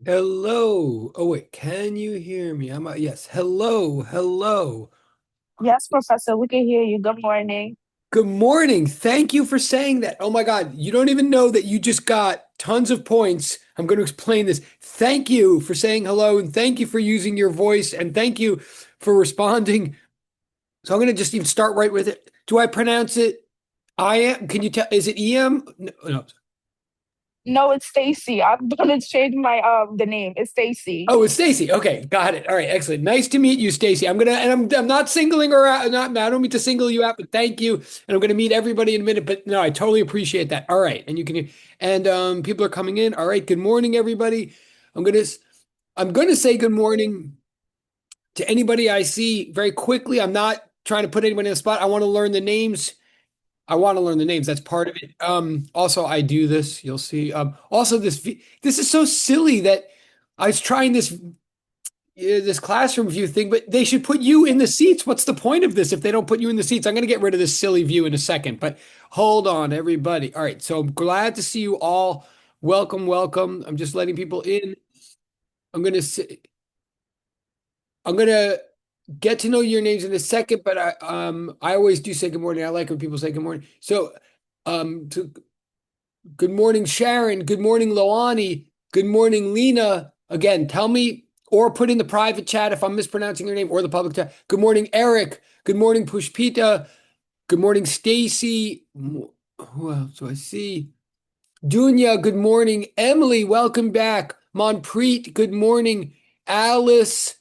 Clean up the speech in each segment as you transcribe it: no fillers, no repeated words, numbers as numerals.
Hello. Oh wait, can you hear me? Yes. Hello. Hello. Yes, Professor, we can hear you. Good morning. Good morning. Thank you for saying that. Oh my God, you don't even know that you just got tons of points. I'm going to explain this. Thank you for saying hello and thank you for using your voice and thank you for responding. So I'm going to just even start right with it. Do I pronounce it I am? Can you tell? Is it EM? No, no. No, it's Stacy. I'm gonna change my the name. It's Stacy. Oh, it's Stacy. Okay, got it. All right, excellent. Nice to meet you, Stacy. I'm not singling her out. Not I don't mean to single you out, but thank you. And I'm gonna meet everybody in a minute. But no, I totally appreciate that. All right, and you can and people are coming in. All right, good morning, everybody. I'm gonna I'm gonna say good morning to anybody I see very quickly. I'm not trying to put anyone in the spot. I want to learn the names. I want to learn the names. That's part of it. Also, I do this. You'll see. Also, this is so silly that I was trying this classroom view thing, but they should put you in the seats. What's the point of this if they don't put you in the seats? I'm going to get rid of this silly view in a second, but hold on, everybody. All right, so I'm glad to see you all. Welcome, welcome. I'm just letting people in. I'm going to say, I'm going to get to know your names in a second, but I always do say good morning. I like when people say good morning. So good morning, Sharon. Good morning, Loani. Good morning, Lena. Again, tell me or put in the private chat if I'm mispronouncing your name or the public chat. Good morning, Eric. Good morning, Pushpita. Good morning, Stacy. Who else do I see? Dunya, good morning. Emily, welcome back. Monpreet, good morning. Alice,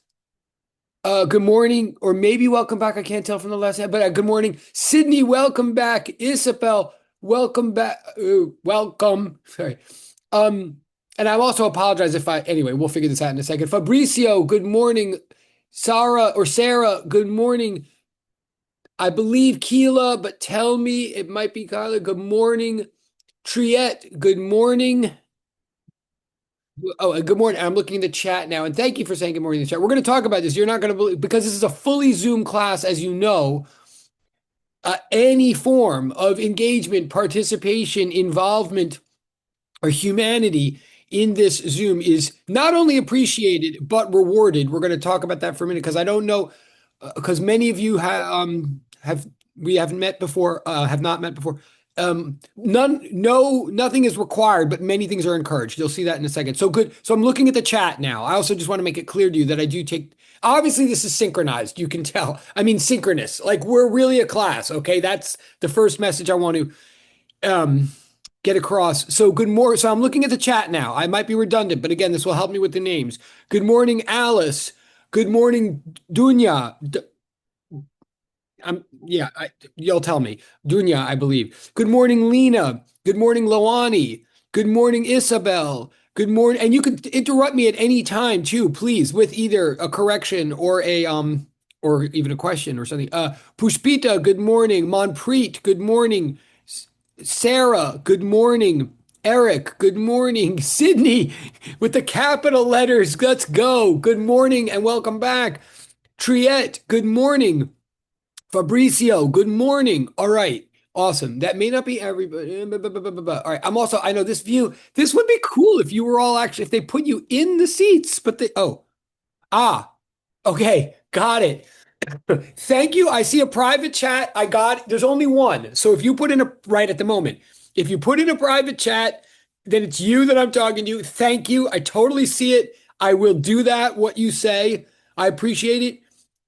good morning, or maybe welcome back. I can't tell from the last name, but good morning. Sydney, welcome back. Isabel, welcome back. Welcome. Sorry. Um, and I also apologize if anyway, we'll figure this out in a second. Fabricio, good morning. Sarah, good morning. I believe Keela, but tell me it might be Kyla. Good morning. Triette, good morning. Oh, and good morning. I'm looking at the chat now, and thank you for saying good morning in the chat. We're going to talk about this. You're not going to believe because this is a fully Zoom class, as you know. Any form of engagement, participation, involvement, or humanity in this Zoom is not only appreciated but rewarded. We're going to talk about that for a minute because I don't know because many of you have we haven't met before, have not met before. Nothing is required, but many things are encouraged. You'll see that in a second. So good. So I'm looking at the chat now. I also just want to make it clear to you that I do take. Obviously, this is synchronized. You can tell. I mean, synchronous. Like we're really a class. Okay, that's the first message I want to um, get across. So good morning. So I'm looking at the chat now. I might be redundant, but again, this will help me with the names. Good morning, Alice. Good morning, Dunya. Yeah, you'll tell me. Dunya, I believe. Good morning, Lena. Good morning, Loani. Good morning, Isabel. Good morning. And you could interrupt me at any time too, please, with either a correction or even a question or something. Pushpita, good morning. Monpreet, good morning. Sarah, good morning. Eric, good morning. Sydney, with the capital letters, let's go. Good morning and welcome back. Triette, good morning. Fabricio, good morning. All right. Awesome. That may not be everybody. All right. I know this view. This would be cool if you were all actually, if they put you in the seats, but okay. Got it. Thank you. I see a private chat. There's only one. So if you put in right at the moment, if you put in a private chat, then it's you that I'm talking to. Thank you. I totally see it. I will do that, what you say. I appreciate it.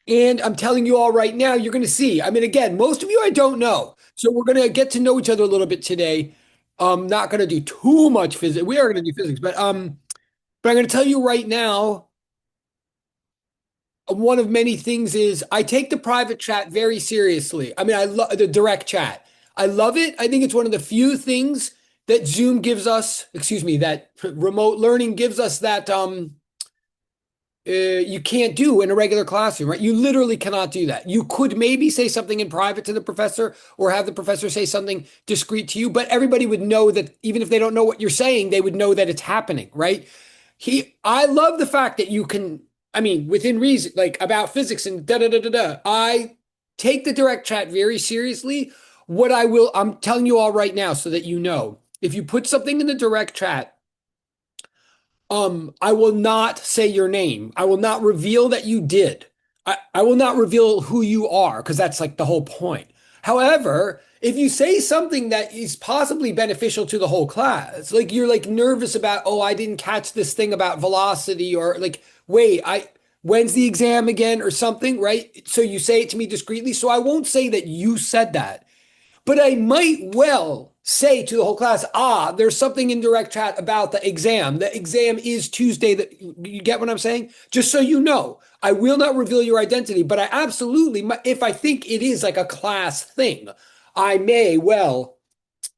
And I'm telling you all right now, you're going to see. I mean, again, most of you I don't know. So we're going to get to know each other a little bit today. Not going to do too much physics. We are going to do physics, but I'm going to tell you right now, one of many things is I take the private chat very seriously. I mean, I love the direct chat. I love it. I think it's one of the few things that Zoom gives us, excuse me, that remote learning gives us that you can't do in a regular classroom, right? You literally cannot do that. You could maybe say something in private to the professor or have the professor say something discreet to you, but everybody would know that even if they don't know what you're saying, they would know that it's happening, right? I love the fact that you can, I mean, within reason, like about physics and da da da da da. I take the direct chat very seriously. I'm telling you all right now so that you know, if you put something in the direct chat, I will not say your name. I will not reveal that you did. I will not reveal who you are because that's like the whole point. However, if you say something that is possibly beneficial to the whole class, like you're like nervous about, oh, I didn't catch this thing about velocity, or like, wait, when's the exam again or something, right? So you say it to me discreetly. So I won't say that you said that. But I might well say to the whole class, there's something in direct chat about the exam. The exam is Tuesday. That you get what I'm saying? Just so you know, I will not reveal your identity, but I absolutely, if I think it is like a class thing, I may well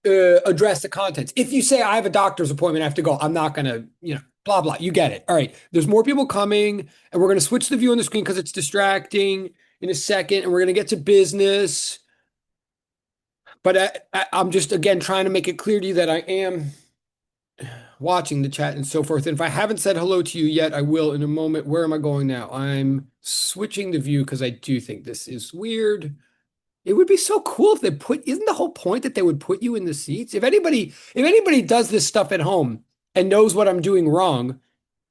address the contents. If you say I have a doctor's appointment, I have to go, I'm not going to, blah, blah. You get it. All right. There's more people coming, and we're going to switch the view on the screen because it's distracting in a second, and we're going to get to business. But I'm just, again, trying to make it clear to you that I am watching the chat and so forth. And if I haven't said hello to you yet, I will in a moment. Where am I going now? I'm switching the view because I do think this is weird. It would be so cool if isn't the whole point that they would put you in the seats? If anybody does this stuff at home and knows what I'm doing wrong,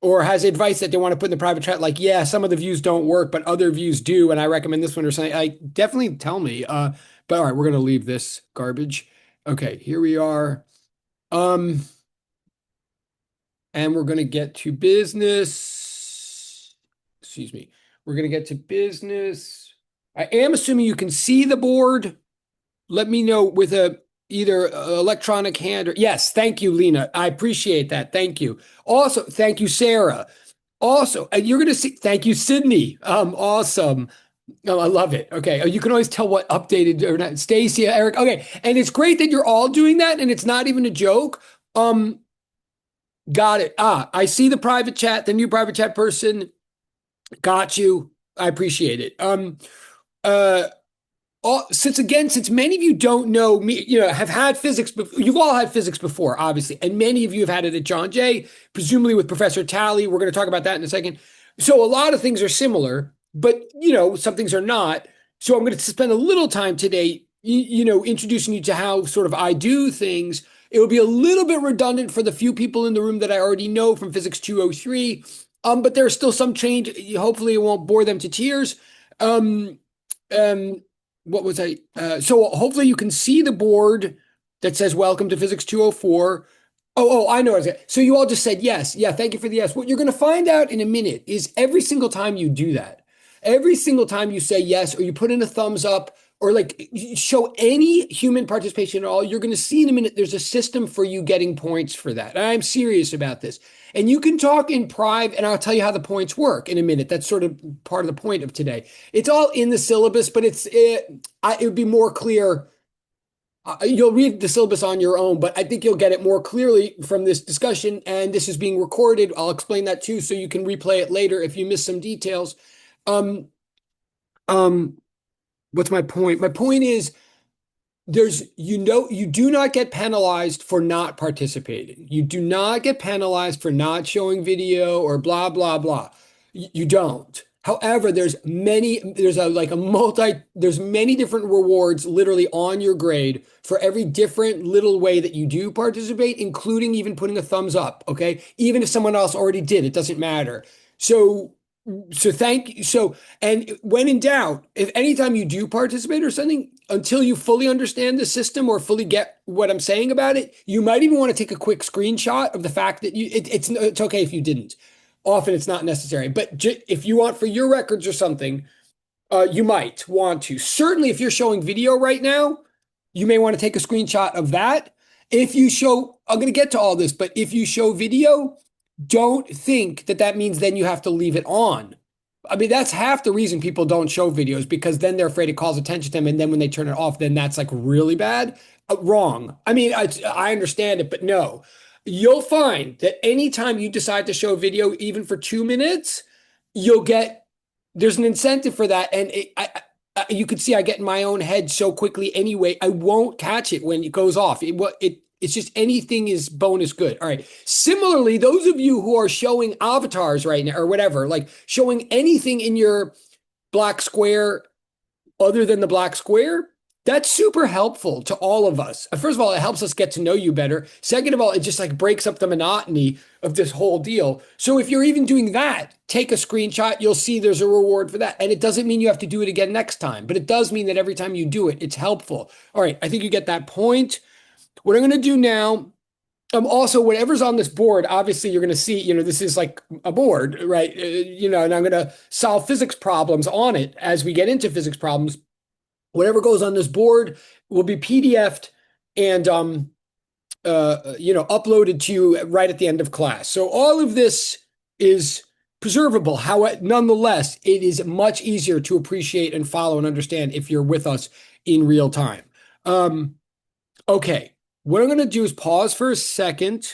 or has advice that they want to put in the private chat, like, yeah, some of the views don't work, but other views do, and I recommend this one or something, like, definitely tell me. But all right, we're gonna leave this garbage. Okay, here we are. Um, and we're gonna get to business. Excuse me. We're gonna get to business. I am assuming you can see the board. Let me know with either electronic hand or yes, thank you, Lena. I appreciate that. Thank you. Also, thank you, Sarah. Also, you're going to see, thank you, Sydney. Awesome. Oh, I love it. Okay. You can always tell what updated or not. Stacy, Eric. Okay. And it's great that you're all doing that. And it's not even a joke. Got it. I see the private chat, the new private chat person. Got you. I appreciate it. Uh, since many of you don't know me, have had physics, you've all had physics before, obviously, and many of you have had it at John Jay, presumably with Professor Talley. We're going to talk about that in a second. So a lot of things are similar, but some things are not. So I'm going to spend a little time today, introducing you to how sort of I do things. It will be a little bit redundant for the few people in the room that I already know from Physics 203, but there's still some change. Hopefully, it won't bore them to tears. Um, um, what was I? So hopefully you can see the board that says "Welcome to Physics 204." Oh, I know. So you all just said yes. Yeah, thank you for the yes. What you're going to find out in a minute is every single time you do that, every single time you say yes, or you put in a thumbs up, or like show any human participation at all, you're going to see in a minute there's a system for you getting points for that. And I'm serious about this. And you can talk in private, and I'll tell you how the points work in a minute. That's sort of part of the point of today. It's all in the syllabus, but it would be more clear. You'll read the syllabus on your own, but I think you'll get it more clearly from this discussion. And this is being recorded. I'll explain that too, so you can replay it later if you miss some details. Um, um, what's my point? My point is you do not get penalized for not participating. You do not get penalized for not showing video or blah, blah, blah. You don't. However, there's many different rewards literally on your grade for every different little way that you do participate, including even putting a thumbs up. Okay. Even if someone else already did, it doesn't matter. So thank you. So, and when in doubt, if anytime you do participate or something, until you fully understand the system or fully get what I'm saying about it, you might even want to take a quick screenshot of the fact that it's okay if you didn't. Often it's not necessary, but if you want for your records or something, you might want to. Certainly, if you're showing video right now, you may want to take a screenshot of that. If you show, I'm going to get to all this, but if you show video, don't think that that means then you have to leave it on. I mean, that's half the reason people don't show videos, because then they're afraid it calls attention to them. And then when they turn it off, then that's like really bad. Wrong. I mean, I understand it, but no. You'll find that anytime you decide to show video, even for 2 minutes, there's an incentive for that. And you could see I get in my own head so quickly anyway. I won't catch it when it goes off. It's just anything is bonus good. All right. Similarly, those of you who are showing avatars right now or whatever, like showing anything in your black square other than the black square, That's super helpful to all of us. First of all, it helps us get to know you better. Second of all, it just like breaks up the monotony of this whole deal. So if you're even doing that, take a screenshot. You'll see there's a reward for that. And it doesn't mean you have to do it again next time, but it does mean that every time you do it, it's helpful. All right, I think you get that point. What I'm going to do now, also whatever's on this board, obviously you're going to see, this is like a board, right? And I'm going to solve physics problems on it as we get into physics problems. Whatever goes on this board will be PDF'd and uploaded to you right at the end of class. So all of this is preservable. However, nonetheless, it is much easier to appreciate and follow and understand if you're with us in real time. Okay, what I'm going to do is pause for a second,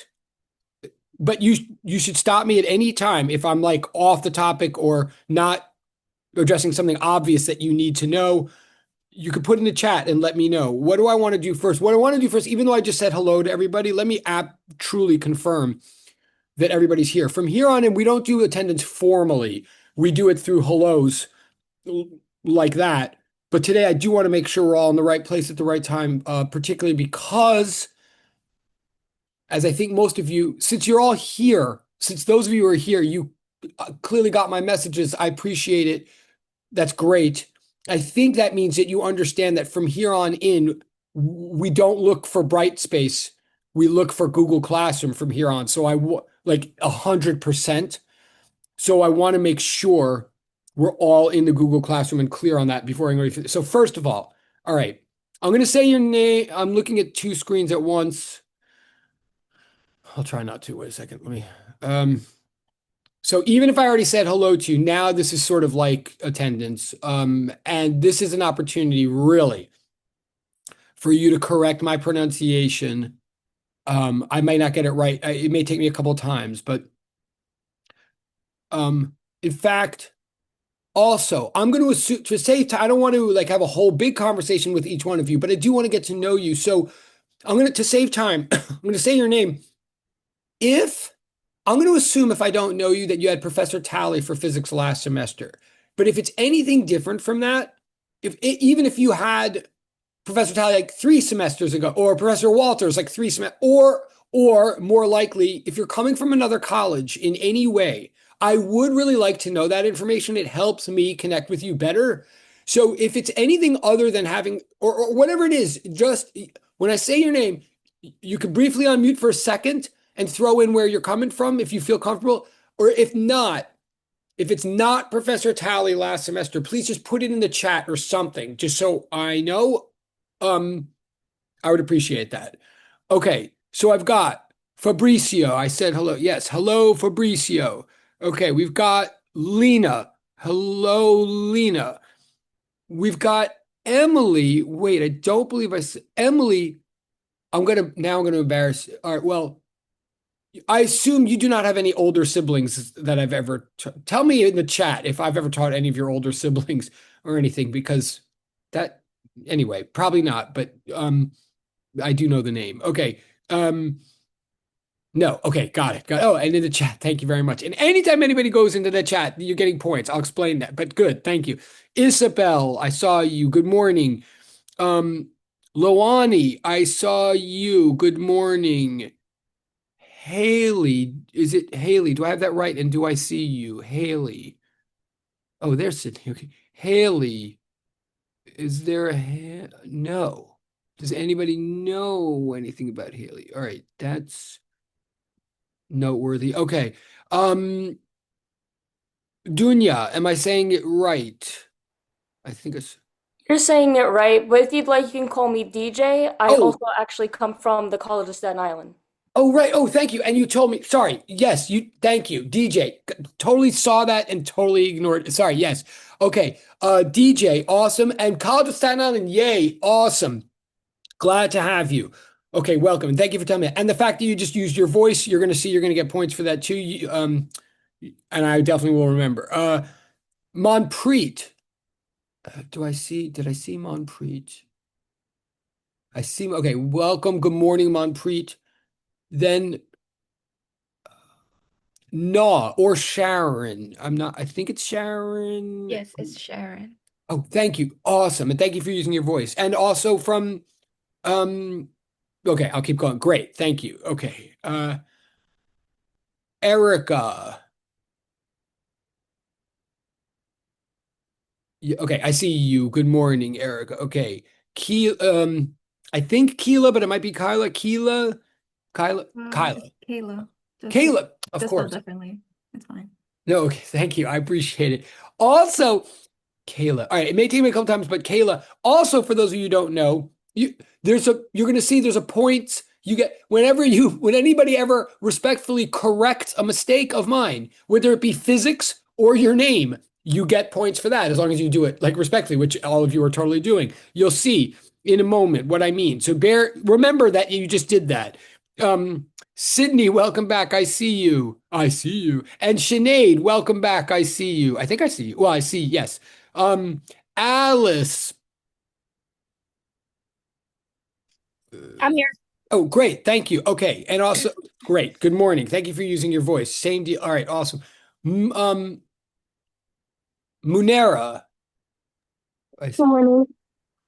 but you should stop me at any time if I'm like off the topic or not addressing something obvious that you need to know. You could put in the chat and let me know. What do I want to do first? What I want to do first, even though I just said hello to everybody, let me truly confirm that everybody's here. From here on in, we don't do attendance formally. We do it through hellos like that. But today I do want to make sure we're all in the right place at the right time, particularly because, as I think most of you, since you're all here, since those of you who are here, you clearly got my messages. I appreciate it. That's great. I think that means that you understand that from here on in, we don't look for Brightspace. We look for Google Classroom from here on. So like 100%. So I want to make sure we're all in the Google Classroom and clear on that before I go any further. So first of all right, I'm going to say your name. I'm looking at two screens at once. I'll try not to. Wait a second. Let me. So even if I already said hello to you, now this is sort of like attendance. And this is an opportunity really for you to correct my pronunciation. I might not get it right. It may take me a couple of times, but in fact, also, I'm going to assume to save time. I don't want to like have a whole big conversation with each one of you, but I do want to get to know you. So to save time, I'm going to say your name. If I'm going to assume if I don't know you that you had Professor Talley for physics last semester. But if it's anything different from that, even if you had Professor Talley like 3 semesters ago, or Professor Walters like 3 semesters, or more likely, if you're coming from another college in any way, I would really like to know that information. It helps me connect with you better. So if it's anything other than having, or whatever it is, just when I say your name, you could briefly unmute for a second and throw in where you're coming from if you feel comfortable. Or if it's not Professor Talley last semester, please just put it in the chat or something, just so I know. Um, I would appreciate that. Okay, so I've got Fabricio. I said hello. Yes, hello, Fabricio. Okay, we've got Lena. Hello, Lena. We've got Emily. Wait, I don't believe I said Emily. I'm gonna embarrass. All right, well, I assume you do not have any older siblings that I've ever tell me in the chat if I've ever taught any of your older siblings or anything, because that anyway, probably not, but I do know the name. Okay. No, okay, got it. Oh, and in the chat, thank you very much. And anytime anybody goes into the chat, you're getting points. I'll explain that. But good, thank you. Isabel, I saw you. Good morning. Um, Loani, I saw you. Good morning. Haley, is it Haley? Do I have that right? And do I see you? Haley. Oh, there's Sydney. Okay. Haley, is there no. Does anybody know anything about Haley? All right, that's noteworthy. Okay. Um, Dunya, am I saying it right? I think it's You're saying it right, but if you'd like, you can call me DJ. I oh, also actually come from the College of Staten Island. oh, right. Oh, thank you. And you told me, sorry. Yes, thank you. DJ. Totally saw that and totally ignored. Sorry. Yes. Okay. DJ, awesome. And College of Staten Island, yay, awesome. Glad to have you. Okay, welcome. And thank you for telling me that. And the fact that you just used your voice, you're going to see you're going to get points for that too. And I definitely will remember. Monpreet. Did I see Monpreet? I see. Okay, welcome. Good morning, Monpreet. Then Naw or Sharon. I think it's Sharon. Yes, it's Sharon. Oh, thank you. Awesome. And thank you for using your voice. And also from um okay, I'll keep going. Great. Thank you. Okay. Erica. Okay, I see you. Good morning, Erica. Okay. I think Keela, but it might be Kyla. It's Kyla. Kayla. Caleb, of Just spelled course. differently. It's fine. No, okay, thank you. I appreciate it. Also, Kayla. All right, it may take me a couple times, but Kayla, also for those of you who don't know, you're gonna see there's a point you get when anybody ever respectfully corrects a mistake of mine, whether it be physics or your name, you get points for that as long as you do it like respectfully, which all of you are totally doing. You'll see in a moment what I mean. So remember that you just did that. Sydney, welcome back. I see you. I see you. And Sinead, welcome back. I see you. I think I see you. Well, I see, yes. Um, Alice. I'm here. Oh, great. Thank you. Okay. And also, great. Good morning. Thank you for using your voice. Same deal. All right. Awesome. Munera. Good morning.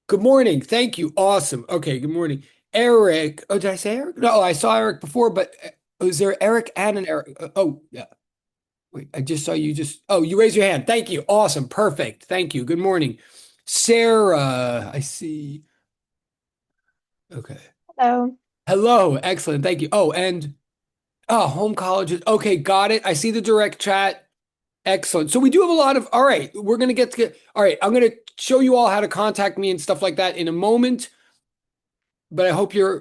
Good morning. Thank you. Awesome. Okay. Good morning. Eric. Oh, did I say Eric? No, I saw Eric before, but is there Eric and an Eric? Oh, yeah. Wait, I just saw you oh, you raised your hand. Thank you. Awesome. Perfect. Thank you. Good morning. Sarah, I see. Okay. Hello. Hello. Excellent. Thank you. Oh, and home colleges. Okay, got it. I see the direct chat. Excellent. So we do have a lot of, all right, we're going to all right, I'm going to show you all how to contact me and stuff like that in a moment, but I hope uh,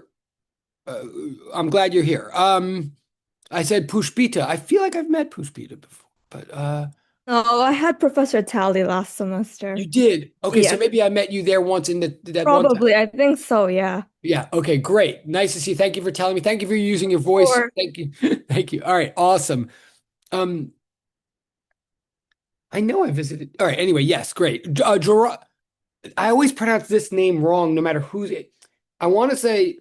I'm glad you're here. I said Pushpita. I feel like I've met Pushpita before, but Oh, I had Professor Tally last you semester. did. Okay, so Yeah, maybe I met you there once in that one time. probably. I think so, yeah. Yeah. Okay. Great. Nice to see you. Thank you for telling me. Thank you for using your voice. Or Thank you. Thank you. All right. Awesome. Um, I know I visited. All right. Anyway, yes. Great. I always pronounce this name wrong, no matter who's it. I want to say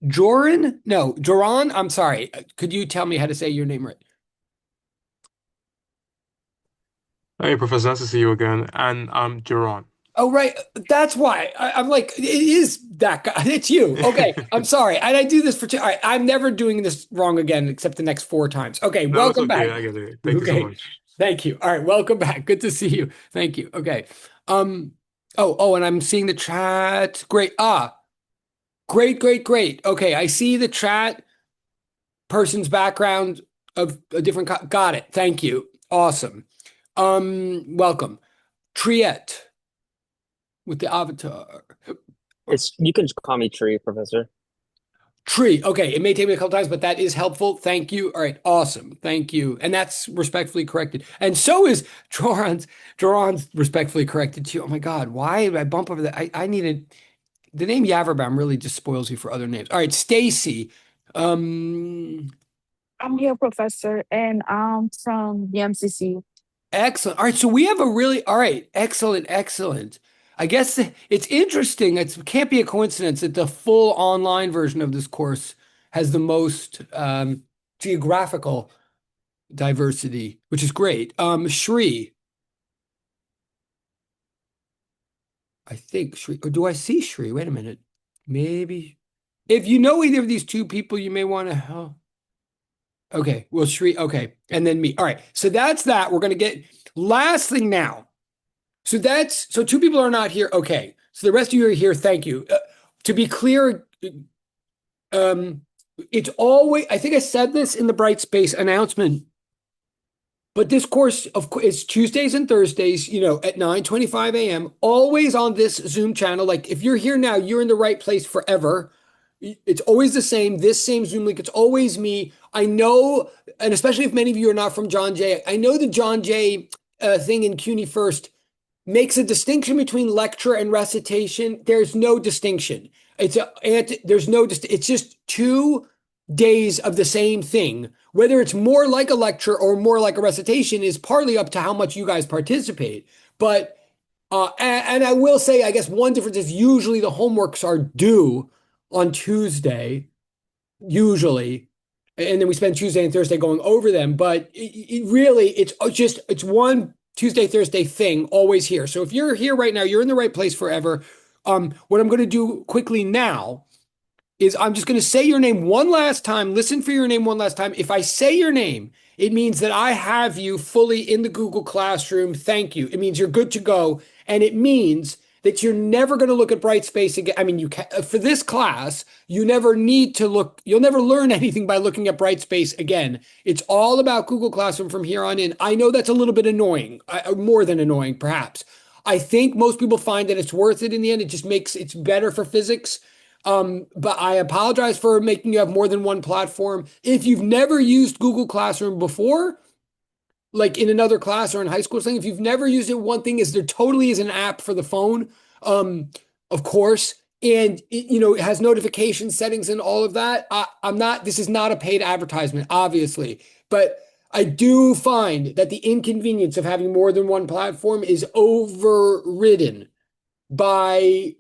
Joran. No, Joran. I'm sorry. Could you tell me how to say your name right? Hey, Professor, nice to see you again. And I'm Jerron. Oh, right. That's why I'm like, it is that guy. It's you. Okay. I'm sorry. And I do this for two. All right. I'm never doing this wrong again, except the next four times. Okay. No, it's Welcome okay. back. I get it. Thank you so Okay. much. Thank you. All right. Welcome back. Good to see you. Thank you. Okay. Um, and I'm seeing the chat. Great. Great, great, great. Okay. I see the chat person's background of a different, got it. Thank you. Awesome. Welcome. Triette with the avatar. It's you can just call me Tree, Professor. Tree. Okay, it may take me a couple times, but that is helpful. Thank you. All right, awesome. Thank you. And that's respectfully corrected. And so is Joran's respectfully corrected too. Oh my God, why did I bump over that? I needed the name Yaverbam really just spoils you for other names. All right, Stacy. Um, I'm here, Professor, and I'm from the MCC. Excellent. All right, so we have a really, all right, excellent, excellent. I guess it's interesting. It can't be a coincidence that the full online version of this course has the most geographical diversity, which is great. Shri, I think Shri, or do I see Shri? Wait a minute. Maybe. If you know either of these two people, you may want to. Oh, okay, well, Shri, okay, and then me. All right, so that's that. We're going to get last thing now. So two people are not here. Okay. So the rest of you are here. Thank you. To be clear, it's always, I think I said this in the Bright Space announcement, but this course of course it's Tuesdays and Thursdays, at 9:25 a.m., always on this Zoom channel. Like if you're here now, you're in the right place forever. It's always the same, this same Zoom link. It's always me. I know, and especially if many of you are not from John Jay, I know the John Jay thing in CUNY First makes a distinction between lecture and recitation. There's no distinction. It's just 2 days of the same thing. Whether it's more like a lecture or more like a recitation is partly up to how much you guys participate. But and I will say, I guess one difference is usually the homeworks are due on Tuesday, usually, and then we spend Tuesday and Thursday going over them. But it really, it's one Tuesday, Thursday thing always here. So if you're here right now, you're in the right place forever. What I'm going to do quickly now is I'm just going to say your name one last time. Listen for your name one last time. If I say your name, it means that I have you fully in the Google Classroom. Thank you. It means you're good to go. And it means that you're never going to look at Brightspace again. I mean, you can, for this class, you never need to look, you'll never learn anything by looking at Brightspace again. It's all about Google Classroom from here on in. I know that's a little bit annoying, more than annoying, perhaps. I think most people find that it's worth it in the end. It just makes it's better for physics. But I apologize for making you have more than one platform. If you've never used Google Classroom before, like in another class or in high school or something, if you've never used it, one thing is there totally is an app for the phone, of course, and it has notification settings and all of that. This is not a paid advertisement, obviously, but I do find that the inconvenience of having more than one platform is overridden by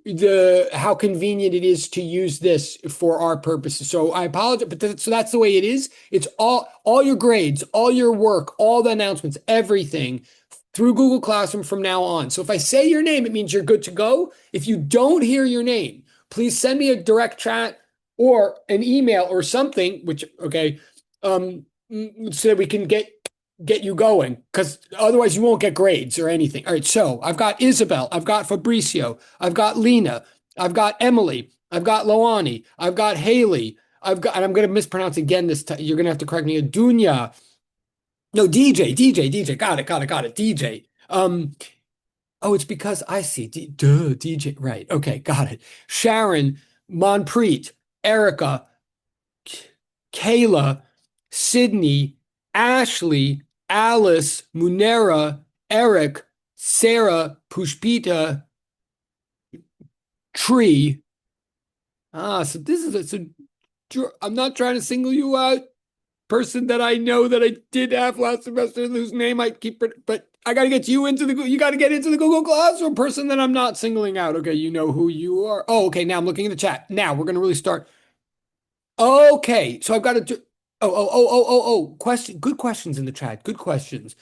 how convenient it is to use this for our purposes. So I apologize, but so that's the way it is. It's all your grades, all your work, all the announcements, everything through Google Classroom from now on. So if I say your name, it means you're good to go. If you don't hear your name, please send me a direct chat or an email or something, so that we can get you going, because otherwise you won't get grades or anything. All right, so I've got Isabel, I've got Fabricio, I've got Lena, I've got Emily, I've got Loani, I've got Haley, and I'm going to mispronounce again this time. You're going to have to correct me. Dunya. No, DJ, got it, DJ. Oh, it's because I see, DJ, right. Okay, got it. Sharon, Monpreet, Erica, Kayla, Sydney, Ashley, Alice, Munera, Eric, Sarah, Pushpita, Tree. So this is I'm not trying to single you out. Person that I know that I did have last semester, whose name I keep, but I got to get you you got to get into the Google Classroom. Person that I'm not singling out. Okay, you know who you are. Oh, okay. Now I'm looking in the chat. Now we're going to really start. Okay, so I've got to do. Question. Good questions in the chat. Good questions.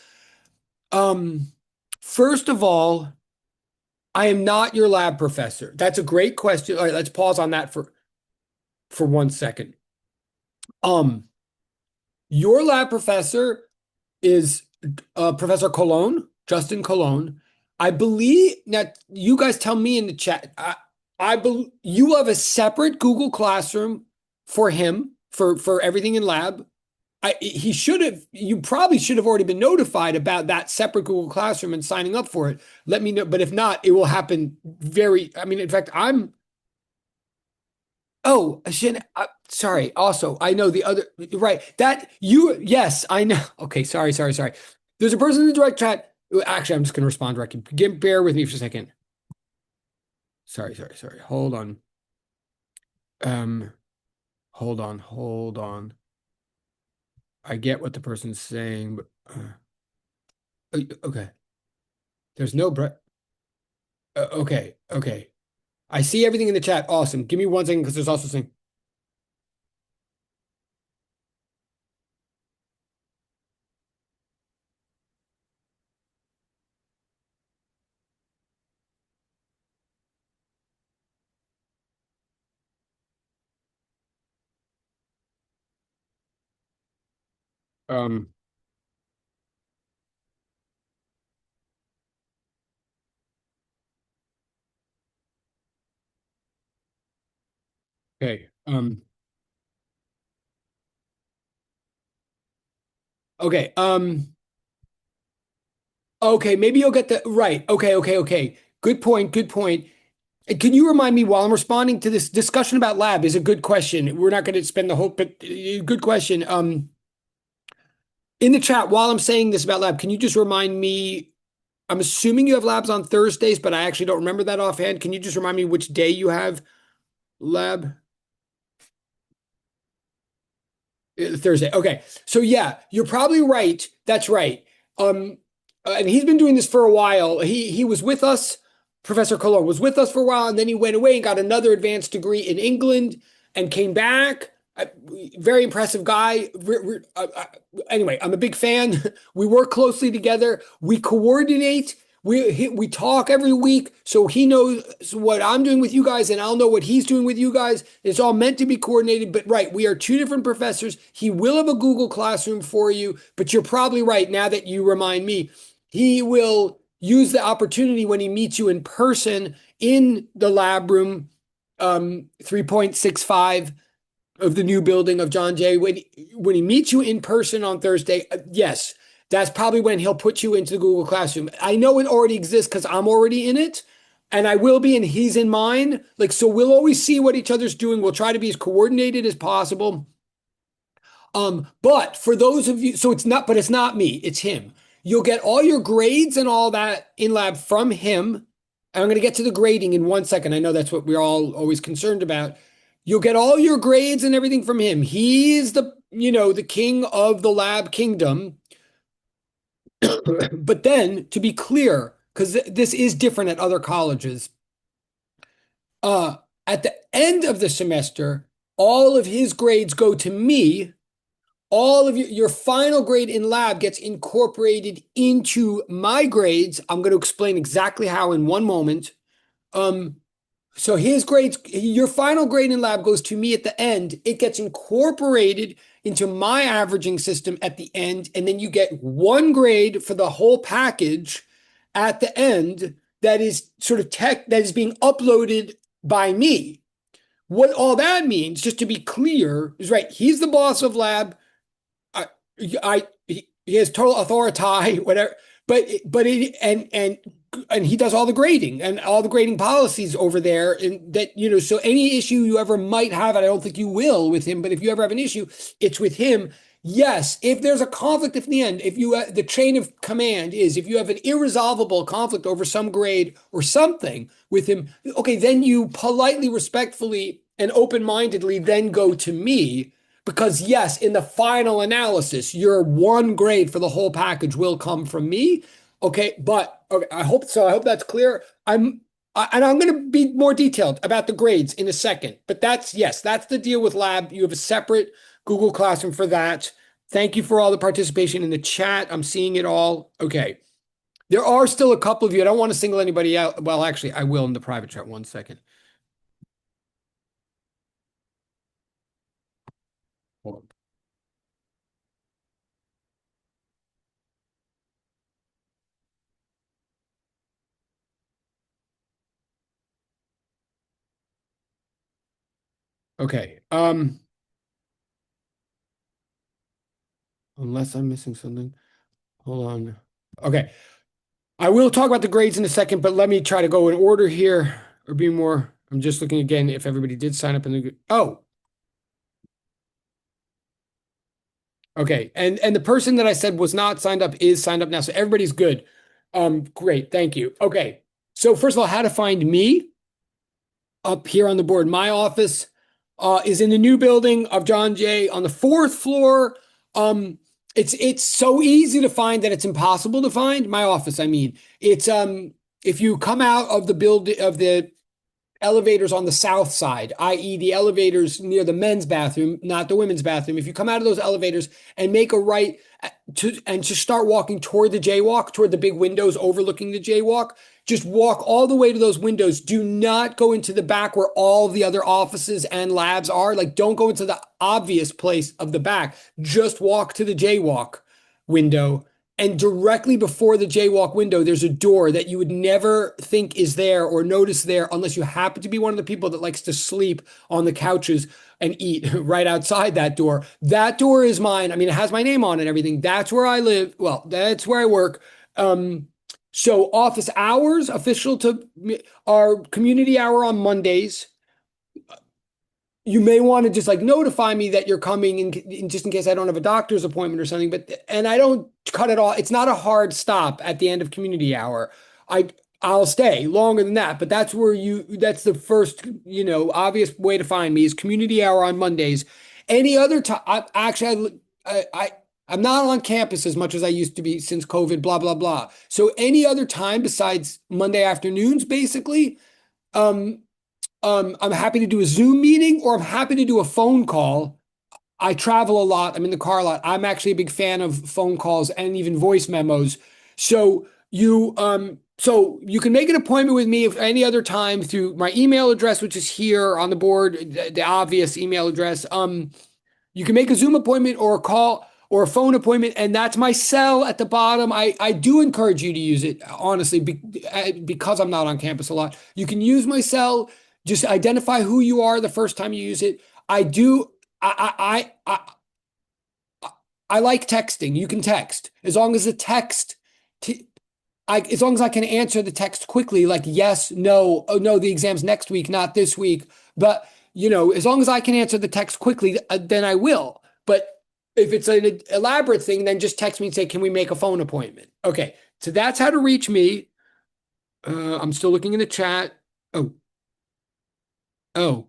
First of all, I am not your lab professor. That's a great question. All right, let's pause on that for 1 second. Your lab professor is Professor Cologne, Justin Cologne. I believe that you guys tell me in the chat. I believe you have a separate Google Classroom for him for everything in lab. You probably should have already been notified about that separate Google Classroom and signing up for it. Let me know. But if not, it will happen in fact, sorry. Also, I know the other, right. Yes, I know. Okay. Sorry. There's a person in the direct chat. Actually, I'm just going to respond directly. Bear with me for a second. Sorry. Hold on. Hold on. I get what the person's saying, but okay. There's no okay. I see everything in the chat. Awesome. Give me 1 second because there's also something. Okay. Okay. Okay. Maybe you'll get the right. Okay. Good point. Can you remind me while I'm responding to this discussion about lab is a good question. We're not going to spend the whole, but good question. In the chat, while I'm saying this about lab, can you just remind me? I'm assuming you have labs on Thursdays, but I actually don't remember that offhand. Can you just remind me which day you have lab? Thursday. Okay. So yeah, you're probably right. That's right. And he's been doing this for a while. He was with us. Professor Cologne was with us for a while, and then he went away and got another advanced degree in England and came back. Very impressive guy. Anyway, I'm a big fan. We work closely together. We coordinate. We talk every week, so he knows what I'm doing with you guys, and I'll know what he's doing with you guys. It's all meant to be coordinated. But right, we are two different professors. He will have a Google Classroom for you, but you're probably right. Now that you remind me, he will use the opportunity when he meets you in person in the lab room, 3.65 of the new building of John Jay. When he meets you in person on Thursday, yes, that's probably when he'll put you into the Google Classroom. I know it already exists because I'm already in it, and I will be, and he's in mine. Like, so we'll always see what each other's doing. We'll try to be as coordinated as possible. But for those of you, so it's not me, it's him. You'll get all your grades and all that in lab from him. And I'm going to get to the grading in 1 second. I know that's what we're all always concerned about. You'll get all your grades and everything from him. He's the king of the lab kingdom. But then, to be clear, because this is different at other colleges, at the end of the semester, all of his grades go to me. All of your final grade in lab gets incorporated into my grades. I'm going to explain exactly how in one moment. So his grades, your final grade in lab goes to me at the end. It gets incorporated into my averaging system at the end, and then you get one grade for the whole package at the end that is sort of that is being uploaded by me. What all that means, just to be clear, is right. He's the boss of lab. He has total authority, whatever. But he does all the grading and all the grading policies over there. And that, so any issue you ever might have, and I don't think you will with him, but if you ever have an issue, it's with him. Yes, if there's a conflict at the end, if you the chain of command is if you have an irresolvable conflict over some grade or something with him, okay, then you politely, respectfully, and open-mindedly then go to me. Because yes, in the final analysis, your one grade for the whole package will come from me. Okay, but okay, I hope so. I hope that's clear. And I'm going to be more detailed about the grades in a second. But that's the deal with lab. You have a separate Google Classroom for that. Thank you for all the participation in the chat. I'm seeing it all. Okay. There are still a couple of you. I don't want to single anybody out. Well, actually, I will in the private chat. 1 second. Hold on. Okay. Unless I'm missing something. Hold on. Okay. I will talk about the grades in a second, but let me try to go in order here or be more. I'm just looking again if everybody did sign up in the. Oh. Okay. And the person that I said was not signed up is signed up now. So everybody's good. Great. Thank you. Okay. So first of all, how to find me up here on the board. My office is in the new building of John Jay on the 4th floor. It's so easy to find that it's impossible to find. My office, I mean. It's if you come out of the building of the elevators on the south side, i.e. the elevators near the men's bathroom, not the women's bathroom. If you come out of those elevators and make a right and just start walking toward the jaywalk, toward the big windows overlooking the jaywalk, just walk all the way to those windows. Do not go into the back where all the other offices and labs are. Like, don't go into the obvious place of the back. Just walk to the jaywalk window. And directly before the jaywalk window, there's a door that you would never think is there or notice there unless you happen to be one of the people that likes to sleep on the couches and eat right outside that door. That door is mine. I mean, it has my name on it and everything. That's where I live. Well, that's where I work. So office hours official to our community hour on Mondays. You may want to just like notify me that you're coming in just in case I don't have a doctor's appointment or something, and I don't cut it off. It's not a hard stop at the end of community hour. I'll stay longer than that, but that's the first, obvious way to find me is community hour on Mondays. Any other time, I'm not on campus as much as I used to be since COVID, blah, blah, blah. So any other time besides Monday afternoons, basically, I'm happy to do a Zoom meeting or I'm happy to do a phone call I travel a lot. I'm in the car a lot. I'm actually a big fan of phone calls and even voice memos. So you can make an appointment with me if any other time through my email address, which is here on the board, the obvious email address. You can make a Zoom appointment or a call or a phone appointment, and that's my cell at the bottom. I do encourage you to use it, honestly, because I'm not on campus a lot. You can use my cell. Just identify who you are the first time you use it. I do. I like texting. You can text as long as the text. As long as I can answer the text quickly, like yes, no, oh no, the exam's next week, not this week. But as long as I can answer the text quickly, then I will. But if it's an elaborate thing, then just text me and say, "Can we make a phone appointment?" Okay, so that's how to reach me. I'm still looking in the chat. Oh,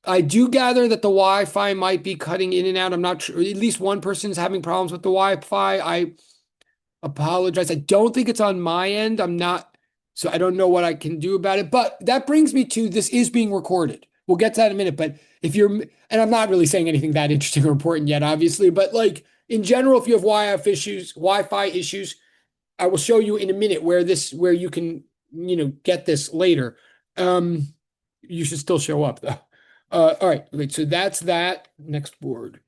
I do gather that the Wi-Fi might be cutting in and out. I'm not sure. At least one person's having problems with the Wi-Fi. I apologize. I don't think it's on my end. So I don't know what I can do about it. But that brings me to this is being recorded. We'll get to that in a minute. But and I'm not really saying anything that interesting or important yet, obviously. But like in general, if you have Wi-Fi issues, I will show you in a minute where you can, get this later. You should still show up though. All right. Wait, so that's that. Next board.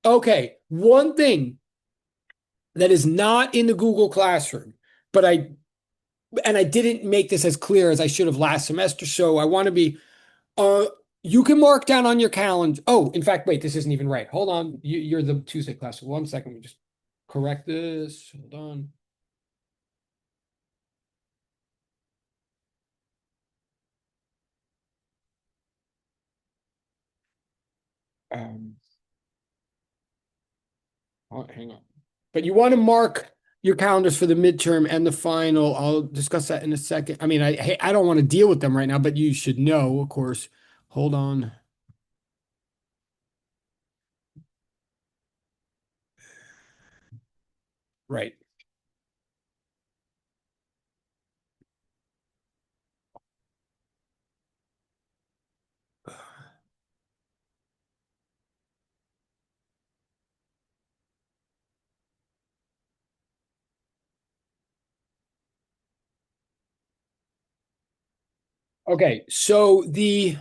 Okay. One thing that is not in the Google Classroom, but I didn't make this as clear as I should have last semester. So I want to be, you can mark down on your calendar. Oh, in fact, wait, this isn't even right. Hold on. You're the Tuesday class. So 1 second. Let me just correct this. Hold on. Hang on. But you want to mark your calendars for the midterm and the final. I'll discuss that in a second. I mean, I don't want to deal with them right now, but you should know, of course. Hold on. Right. Okay, so it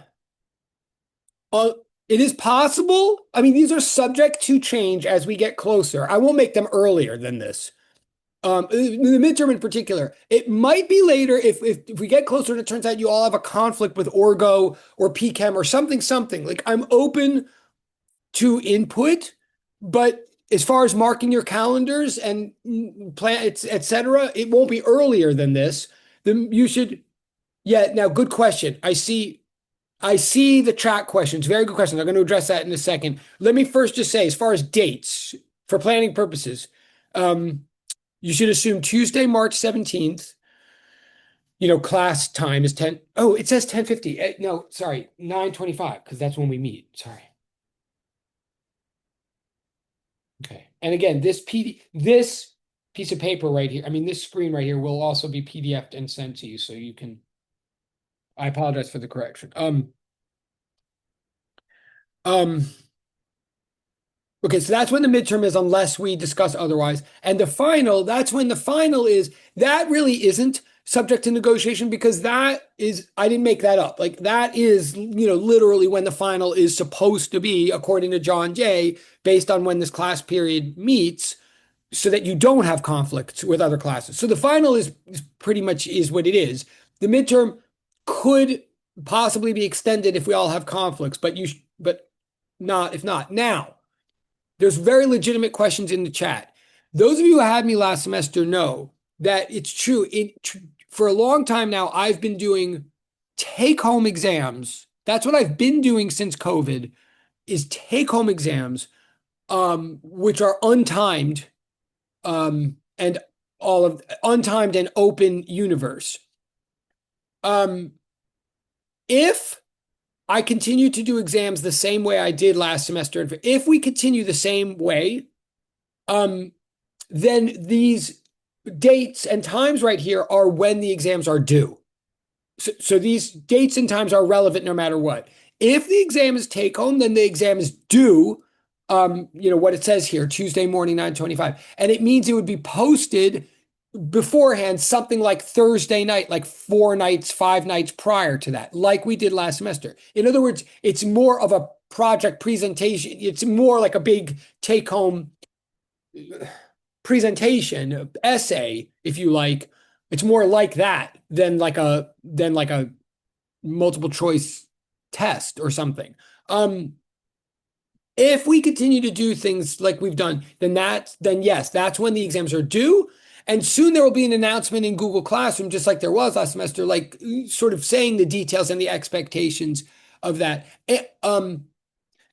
is possible. I mean, these are subject to change as we get closer. I won't make them earlier than this. The midterm in particular, it might be later if we get closer and it turns out you all have a conflict with Orgo or PChem or something. Like I'm open to input, but as far as marking your calendars and plan, etc., it won't be earlier than this. Then you should. Yeah. Now, good question. I see the chat questions. Very good questions. I'm going to address that in a second. Let me first just say, as far as dates for planning purposes, you should assume Tuesday, March 17th. Class time is 10. Oh, it says 10:50. No, sorry, 9:25, because that's when we meet. Sorry. Okay. And again, this piece of paper right here, I mean, this screen right here will also be PDF'd and sent to you, so you can. I apologize for the correction. Okay, so that's when the midterm is, unless we discuss otherwise. And the final, that's when the final is. That really isn't subject to negotiation because that is, I didn't make that up. Like that is, literally when the final is supposed to be, according to John Jay, based on when this class period meets, so that you don't have conflicts with other classes. So the final is pretty much is what it is. The midterm could possibly be extended if we all have conflicts, but not if not. Now, there's very legitimate questions in the chat. Those of you who had me last semester know that it's true. For a long time now, I've been doing take-home exams. That's what I've been doing since COVID, is take-home exams, which are untimed, and all of untimed and open universe. If I continue to do exams the same way I did last semester, if we continue the same way, then these dates and times right here are when the exams are due. So these dates and times are relevant no matter what. If the exam is take home, then the exam is due what it says here, Tuesday morning, 9:25. And it means it would be posted beforehand, something like Thursday night, like 5 nights prior to that, like we did last semester. In other words, it's more of a project presentation. It's more like a big take-home presentation, essay, if you like. It's more like that than like a multiple choice test or something. If we continue to do things like we've done, then yes, that's when the exams are due. And soon there will be an announcement in Google Classroom, just like there was last semester, like sort of saying the details and the expectations of that.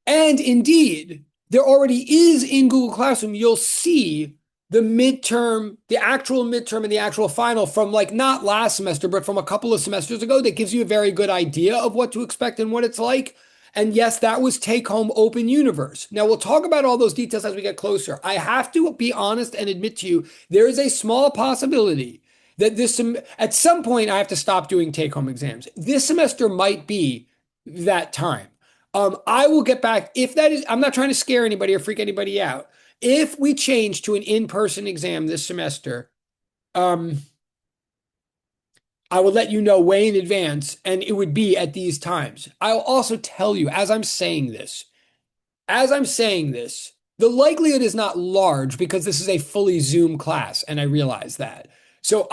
And indeed, there already is in Google Classroom, you'll see the actual midterm and the actual final from like not last semester, but from a couple of semesters ago that gives you a very good idea of what to expect and what it's like. And yes, that was take home open universe. Now we'll talk about all those details as we get closer. I have to be honest and admit to you, there is a small possibility that at some point I have to stop doing take home exams. This semester might be that time. I will get back if that is, I'm not trying to scare anybody or freak anybody out. If we change to an in-person exam this semester, I will let you know way in advance, and it would be at these times. I'll also tell you, as I'm saying this, the likelihood is not large because this is a fully Zoom class, and I realize that. So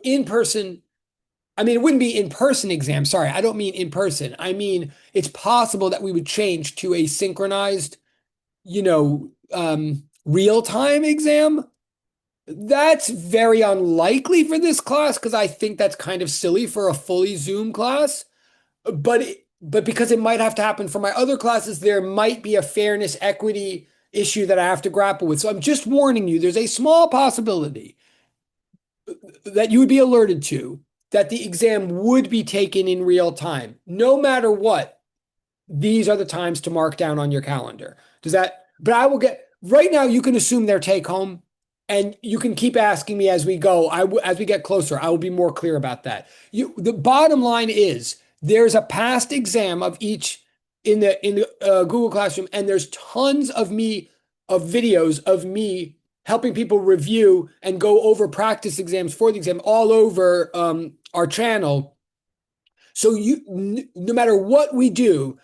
in person, I mean, it wouldn't be in-person exam. Sorry, I don't mean in person. I mean, it's possible that we would change to a synchronized, real-time exam. That's very unlikely for this class because I think that's kind of silly for a fully Zoom class. But because it might have to happen for my other classes, there might be a fairness equity issue that I have to grapple with. So I'm just warning you, there's a small possibility that you would be alerted to that the exam would be taken in real time. No matter what, these are the times to mark down on your calendar. But right now you can assume they're take home. And you can keep asking me as we go. As we get closer, I will be more clear about that. The bottom line is there's a past exam of each in the Google Classroom, and there's tons of videos of me helping people review and go over practice exams for the exam all over our channel. So no matter what we do,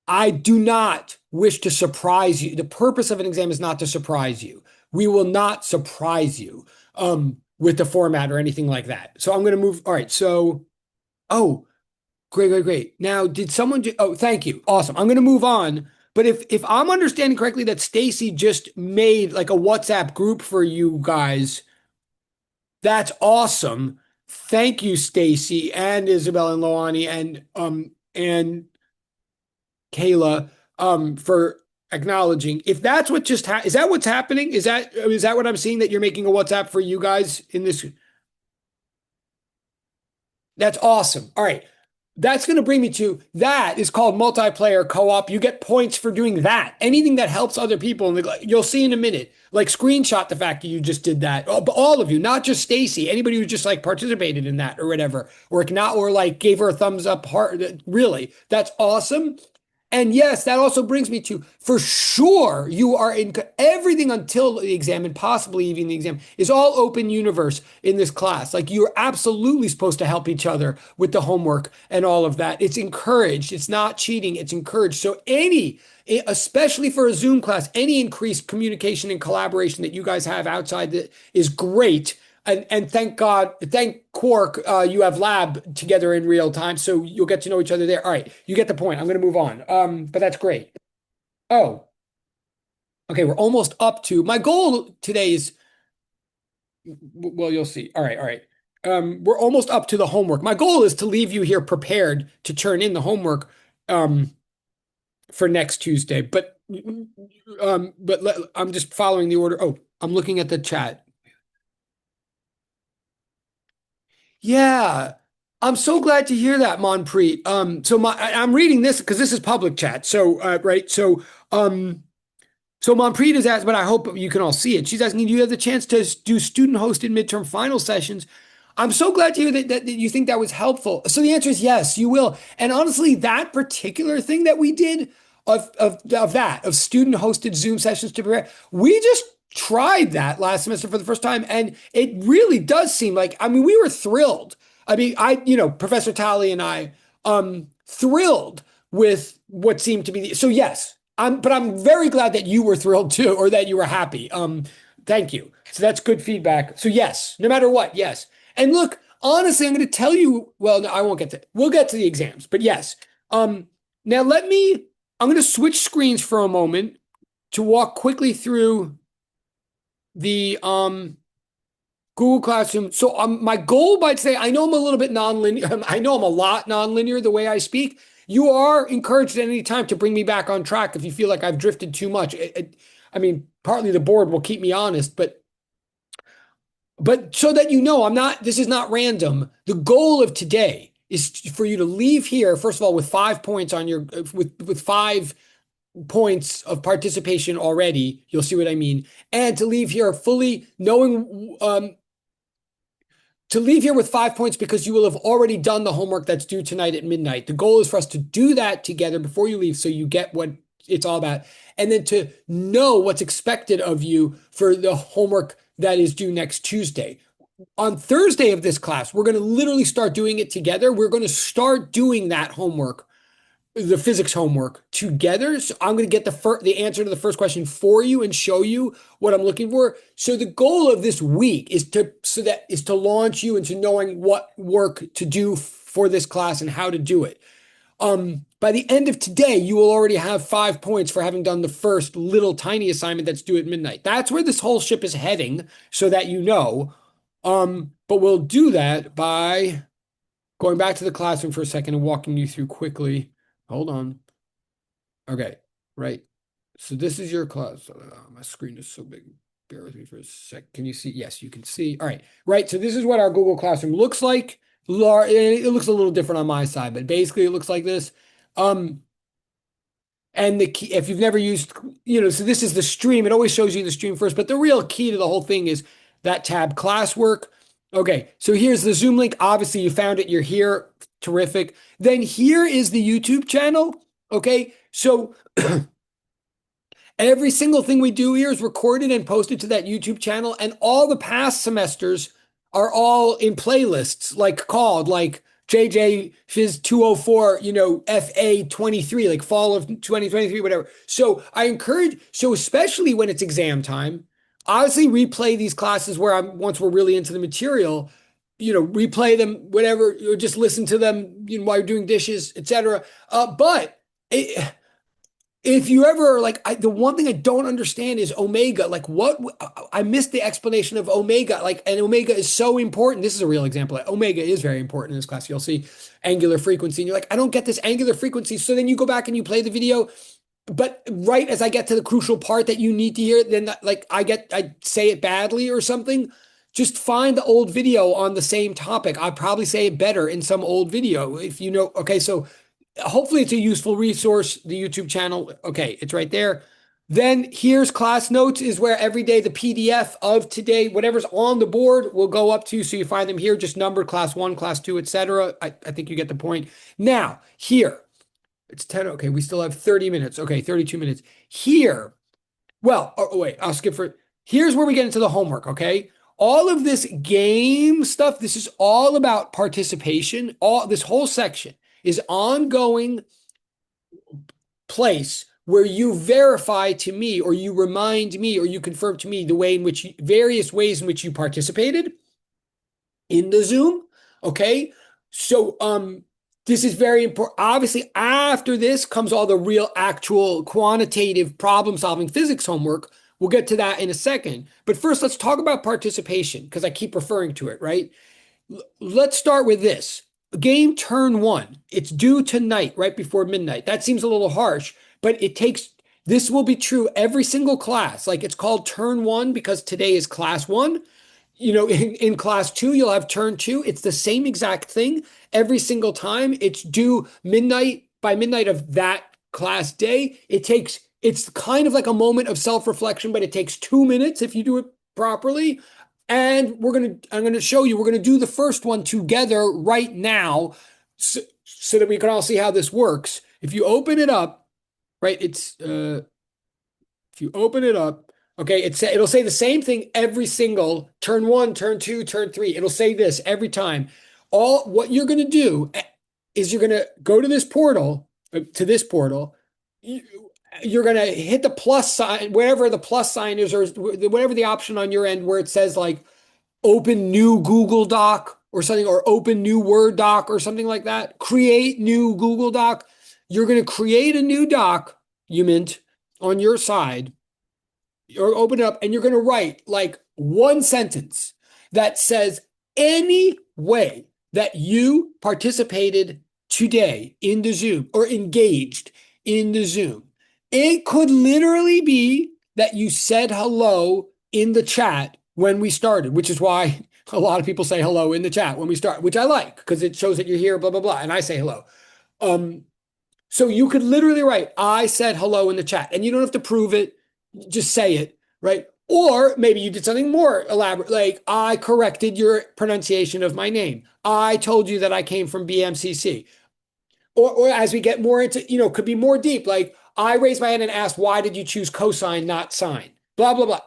I do not wish to surprise you. The purpose of an exam is not to surprise you. We will not surprise you with the format or anything like that. So I'm going to move. All right. So, great. Now, did someone? Thank you. Awesome. I'm going to move on. But if I'm understanding correctly, that Stacy just made like a WhatsApp group for you guys. That's awesome. Thank you, Stacy and Isabel and Loani and Kayla for acknowledging. If that's what is that what's happening? Is that what I'm seeing, that you're making a WhatsApp for you guys in this? That's awesome. All right. That's going to bring me to, that is called multiplayer co-op. You get points for doing that. Anything that helps other people. And you'll see in a minute, like screenshot the fact that you just did that. All of you, not just Stacy, anybody who just like participated in that or whatever, or like gave her a thumbs up heart. Really, that's awesome. And yes, that also brings me to, for sure, you are in everything until the exam and possibly even the exam is all open universe in this class. Like you're absolutely supposed to help each other with the homework and all of that. It's encouraged. It's not cheating. It's encouraged. So especially for a Zoom class, any increased communication and collaboration that you guys have outside is great. And thank God, thank Quark, you have lab together in real time, so you'll get to know each other there. All right, you get the point. I'm going to move on. But that's great. Oh, okay, we're almost up to, my goal today is, well, you'll see. All right. We're almost up to the homework. My goal is to leave you here prepared to turn in the homework for next Tuesday. But I'm just following the order. Oh, I'm looking at the chat. Yeah, I'm so glad to hear that, Monpreet. I'm reading this because this is public chat. So, right. So Monpreet is asked, but I hope you can all see it. She's asking, do you have the chance to do student-hosted midterm final sessions? I'm so glad to hear that you think that was helpful. So the answer is yes, you will. And honestly, that particular thing that we did, of student hosted Zoom sessions to prepare. We just tried that last semester for the first time, and it really does seem like, I mean, we were thrilled. I mean, Professor Talley and I, thrilled with what seemed to be so yes, but I'm very glad that you were thrilled too, or that you were happy. Thank you. So that's good feedback. So yes, no matter what, yes. And look, honestly, I'm going to tell you, well, no, I won't we'll get to the exams, but yes. Now I'm going to switch screens for a moment to walk quickly through the Google Classroom. So my goal by today, I know I'm a little bit nonlinear. I know I'm a lot nonlinear the way I speak. You are encouraged at any time to bring me back on track if you feel like I've drifted too much. I mean, partly the board will keep me honest, but so that you know, this is not random. The goal of today is for you to leave here, first of all, with 5 points on your, with 5 points of participation already. You'll see what I mean. And to leave here fully knowing, to leave here with 5 points because you will have already done the homework that's due tonight at midnight. The goal is for us to do that together before you leave so you get what it's all about. And then to know what's expected of you for the homework that is due next Tuesday. On Thursday of this class, we're going to literally start doing it together. We're going to start doing that homework, the physics homework together. So I'm going to get the answer to the first question for you and show you what I'm looking for. So the goal of this week is to launch you into knowing what work to do for this class and how to do it. By the end of today, you will already have 5 points for having done the first little tiny assignment that's due at midnight. That's where this whole ship is heading, so that you know. But we'll do that by going back to the classroom for a second and walking you through quickly. Hold on. Okay, right. So this is your class. My screen is so big. Bear with me for a sec. Can you see? Yes, you can see. All right, right. So this is what our Google Classroom looks like. It looks a little different on my side, but basically it looks like this. And the key, if you've never used, so this is the stream. It always shows you the stream first, but the real key to the whole thing is that tab classwork. Okay, so here's the Zoom link. Obviously, you found it. You're here. Terrific. Then here is the YouTube channel. Okay, so every single thing we do here is recorded and posted to that YouTube channel, and all the past semesters are all in playlists, like jjPHY204, FA23, like fall of 2023, whatever. So I encourage, especially when it's exam time, obviously replay these classes once we're really into the material, replay them, whatever, or just listen to them, while you're doing dishes, etc. But if you ever the one thing I don't understand is omega. Like, what I missed the explanation of omega. And omega is so important. This is a real example. Omega is very important in this class. You'll see angular frequency, and you're like, I don't get this angular frequency. So then you go back and you play the video. But right as I get to the crucial part that you need to hear, then I say it badly or something. Just find the old video on the same topic. I'll probably say it better in some old video if you know. Okay, so hopefully it's a useful resource, the YouTube channel. Okay, it's right there. Then here's class notes, is where every day the PDF of today, whatever's on the board, will go up to. So you find them here, just numbered class 1, class 2, etc. I think you get the point. Now, here, it's 10. Okay, we still have 30 minutes. Okay, 32 minutes. Here, well, wait, I'll skip for, here's where we get into the homework, okay? All of this game stuff, this is all about participation. This whole section is ongoing place where you verify to me, or you remind me, or you confirm to me the way in which various ways in which you participated in the Zoom. Okay. So, this is very important. Obviously, after this comes all the real, actual, quantitative problem-solving physics homework. We'll get to that in a second. But first, let's talk about participation, because I keep referring to it, right? Let's start with this. Game turn 1. It's due tonight, right before midnight. That seems a little harsh, but this will be true every single class. Like, it's called turn 1 because today is class 1. In class 2, you'll have turn 2. It's the same exact thing every single time. It's due by midnight of that class day. It's kind of like a moment of self-reflection, but it takes 2 minutes if you do it properly. And I'm going to show you, we're going to do the first one together right now so that we can all see how this works. If you open it up, right? It's if you open it up, okay, it'll say the same thing every single turn 1, turn 2, turn 3. It'll say this every time. All what you're going to do is you're going to go to this portal, you're going to hit the plus sign, wherever the plus sign is, or whatever the option on your end where it says like open new Google Doc or something, or open new Word doc or something like that. Create new Google Doc. You're going to create a new document on your side, or open it up, and you're going to write like one sentence that says any way that you participated today in the Zoom or engaged in the Zoom. It could literally be that you said hello in the chat when we started, which is why a lot of people say hello in the chat when we start, which I like because it shows that you're here, blah, blah, blah. And I say hello. So you could literally write, I said hello in the chat, and you don't have to prove it. Just say it, right? Or maybe you did something more elaborate, like I corrected your pronunciation of my name. I told you that I came from BMCC. Or as we get more into, could be more deep, like I raised my hand and asked, why did you choose cosine, not sine? Blah, blah, blah.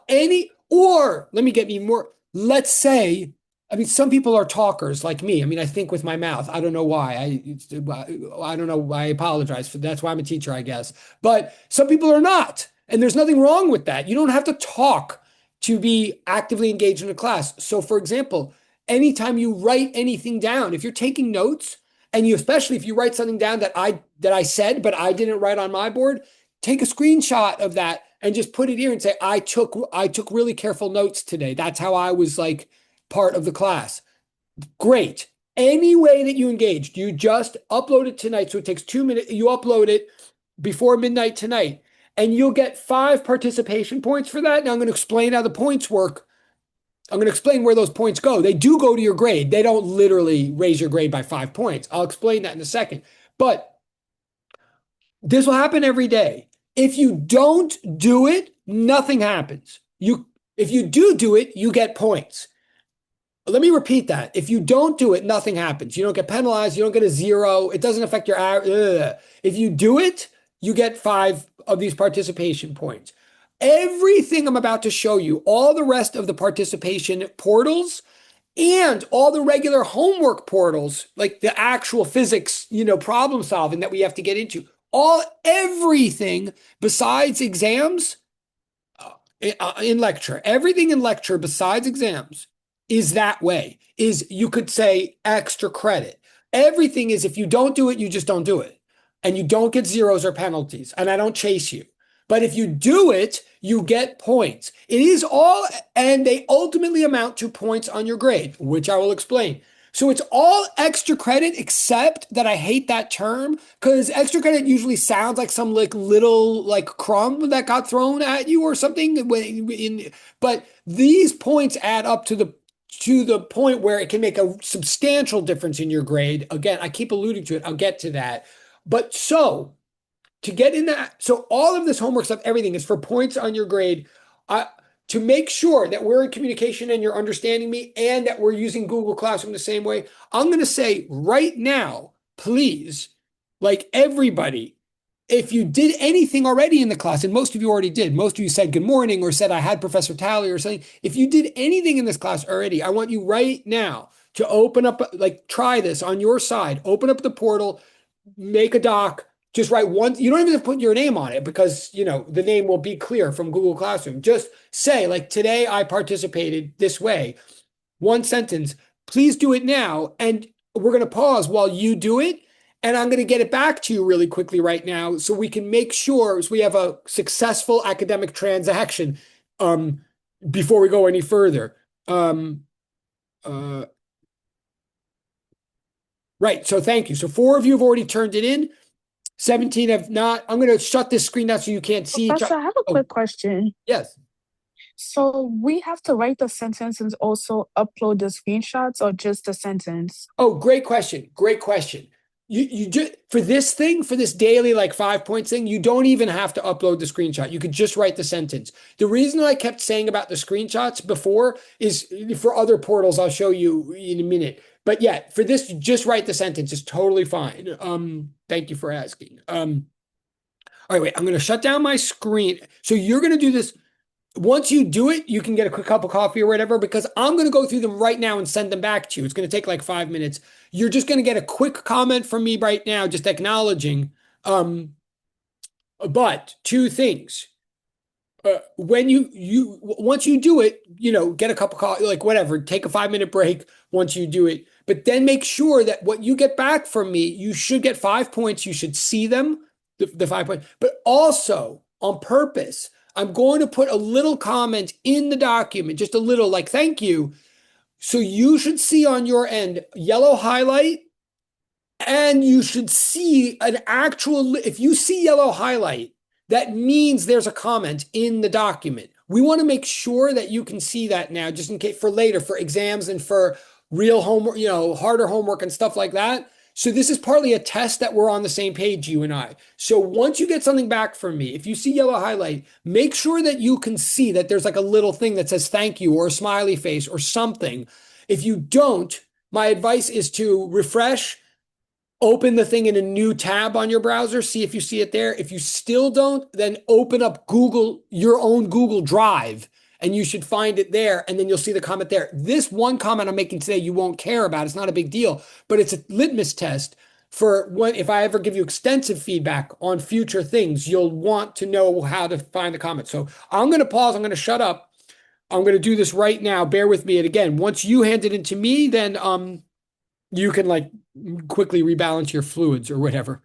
Or let me get me more, let's say, some people are talkers like me. I think with my mouth. I don't know why. I don't know. I apologize for that's why I'm a teacher, I guess. But some people are not. And there's nothing wrong with that. You don't have to talk to be actively engaged in a class. So for example, anytime you write anything down, if you're taking notes, and especially if you write something down that I said, but I didn't write on my board, take a screenshot of that and just put it here and say, I took really careful notes today. That's how I was like part of the class. Great. Any way that you engaged, you just upload it tonight. So it takes 2 minutes. You upload it before midnight tonight, and you'll get 5 participation points for that. Now I'm going to explain how the points work. I'm going to explain where those points go. They do go to your grade. They don't literally raise your grade by 5 points. I'll explain that in a second. But this will happen every day. If you don't do it, nothing happens. If you do it, you get points. Let me repeat that. If you don't do it, nothing happens. You don't get penalized. You don't get a 0. It doesn't affect your average. If you do it, you get 5 of these participation points. Everything I'm about to show you, all the rest of the participation portals and all the regular homework portals, like the actual physics, problem solving that we have to get into, everything besides exams in lecture, everything in lecture besides exams is that way, is you could say extra credit. Everything is if you don't do it, you just don't do it. And you don't get zeros or penalties. And I don't chase you. But if you do it, you get points. It is all, and they ultimately amount to points on your grade, which I will explain. So it's all extra credit, except that I hate that term because extra credit usually sounds like some like little like crumb that got thrown at you or something. But these points add up to the point where it can make a substantial difference in your grade. Again, I keep alluding to it. I'll get to that. But so to get in that, so all of this homework stuff, everything is for points on your grade. To make sure that we're in communication and you're understanding me and that we're using Google Classroom the same way, I'm going to say right now, please, like everybody, if you did anything already in the class, and most of you already did, most of you said good morning or said I had Professor Tally or something. If you did anything in this class already, I want you right now to open up, like try this on your side, open up the portal, make a doc, just write one. You don't even have to put your name on it because, the name will be clear from Google Classroom. Just say like, today I participated this way. One sentence, please do it now. And we're going to pause while you do it. And I'm going to get it back to you really quickly right now so we can make sure we have a successful academic transaction before we go any further. Right. So thank you. So 4 of you have already turned it in. 17 have not. I'm going to shut this screen down so you can't see each Professor, other. I have a quick question. Yes. So we have to write the sentence and also upload the screenshots or just the sentence? Oh, great question. Great question. You just for this daily like 5 points thing, you don't even have to upload the screenshot. You could just write the sentence. The reason I kept saying about the screenshots before is for other portals. I'll show you in a minute. But yeah, for this, just write the sentence. It's totally fine. Thank you for asking. All All right, wait, I'm going to shut down my screen. So you're going to do this. Once you do it, you can get a quick cup of coffee or whatever, because I'm going to go through them right now and send them back to you. It's going to take like 5 minutes. You're just going to get a quick comment from me right now, just acknowledging. But two things. When you once you do it, get a cup of coffee, like whatever, take a 5 minute break once you do it. But then make sure that what you get back from me, you should get 5 points. You should see them, the 5 points. But also on purpose, I'm going to put a little comment in the document, just a little, like thank you. So you should see on your end yellow highlight, and you should see an actual, if you see yellow highlight, that means there's a comment in the document. We want to make sure that you can see that now, just in case for later, for exams and for real homework, harder homework and stuff like that. So this is partly a test that we're on the same page, you and I. So once you get something back from me, if you see yellow highlight, make sure that you can see that there's like a little thing that says thank you or a smiley face or something. If you don't, my advice is to refresh, open the thing in a new tab on your browser, see if you see it there. If you still don't, then open up your own Google Drive, and you should find it there, and then you'll see the comment there. This one comment I'm making today, you won't care about. It's not a big deal, but it's a litmus test for when, if I ever give you extensive feedback on future things, you'll want to know how to find the comment. So I'm going to pause. I'm going to shut up. I'm going to do this right now. Bear with me. And again, once you hand it in to me, then you can like quickly rebalance your fluids or whatever.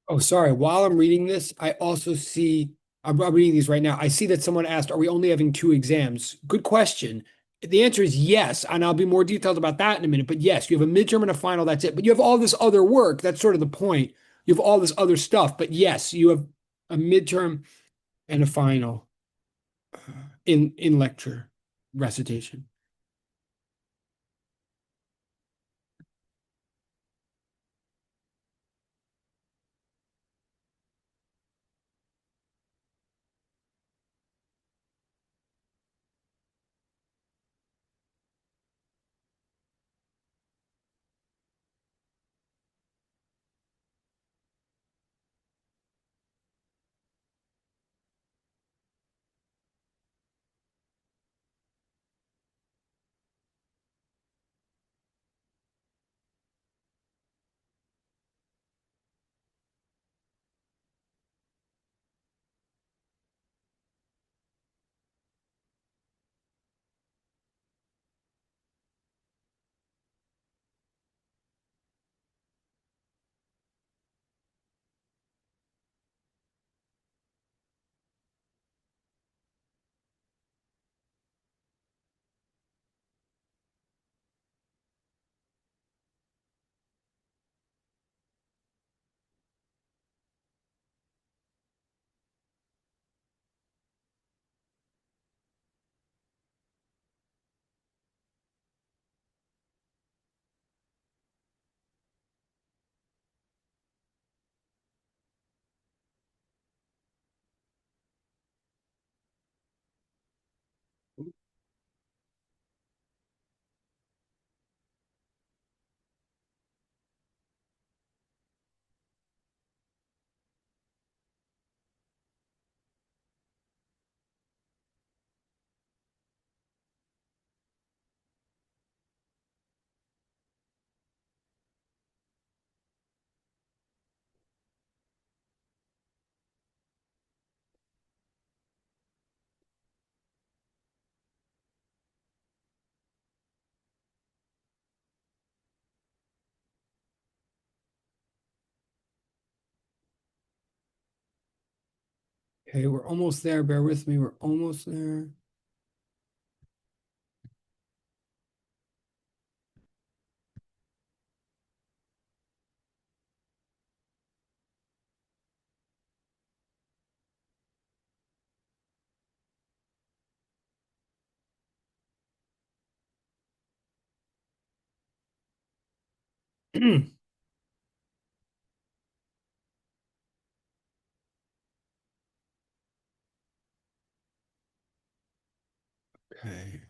Oh, sorry. While I'm reading this, I also see, I'm reading these right now. I see that someone asked, are we only having 2 exams? Good question. The answer is yes. And I'll be more detailed about that in a minute. But yes, you have a midterm and a final. That's it. But you have all this other work. That's sort of the point. You have all this other stuff. But yes, you have a midterm and a final in lecture recitation. Okay, we're almost there. Bear with me. We're almost there. Okay.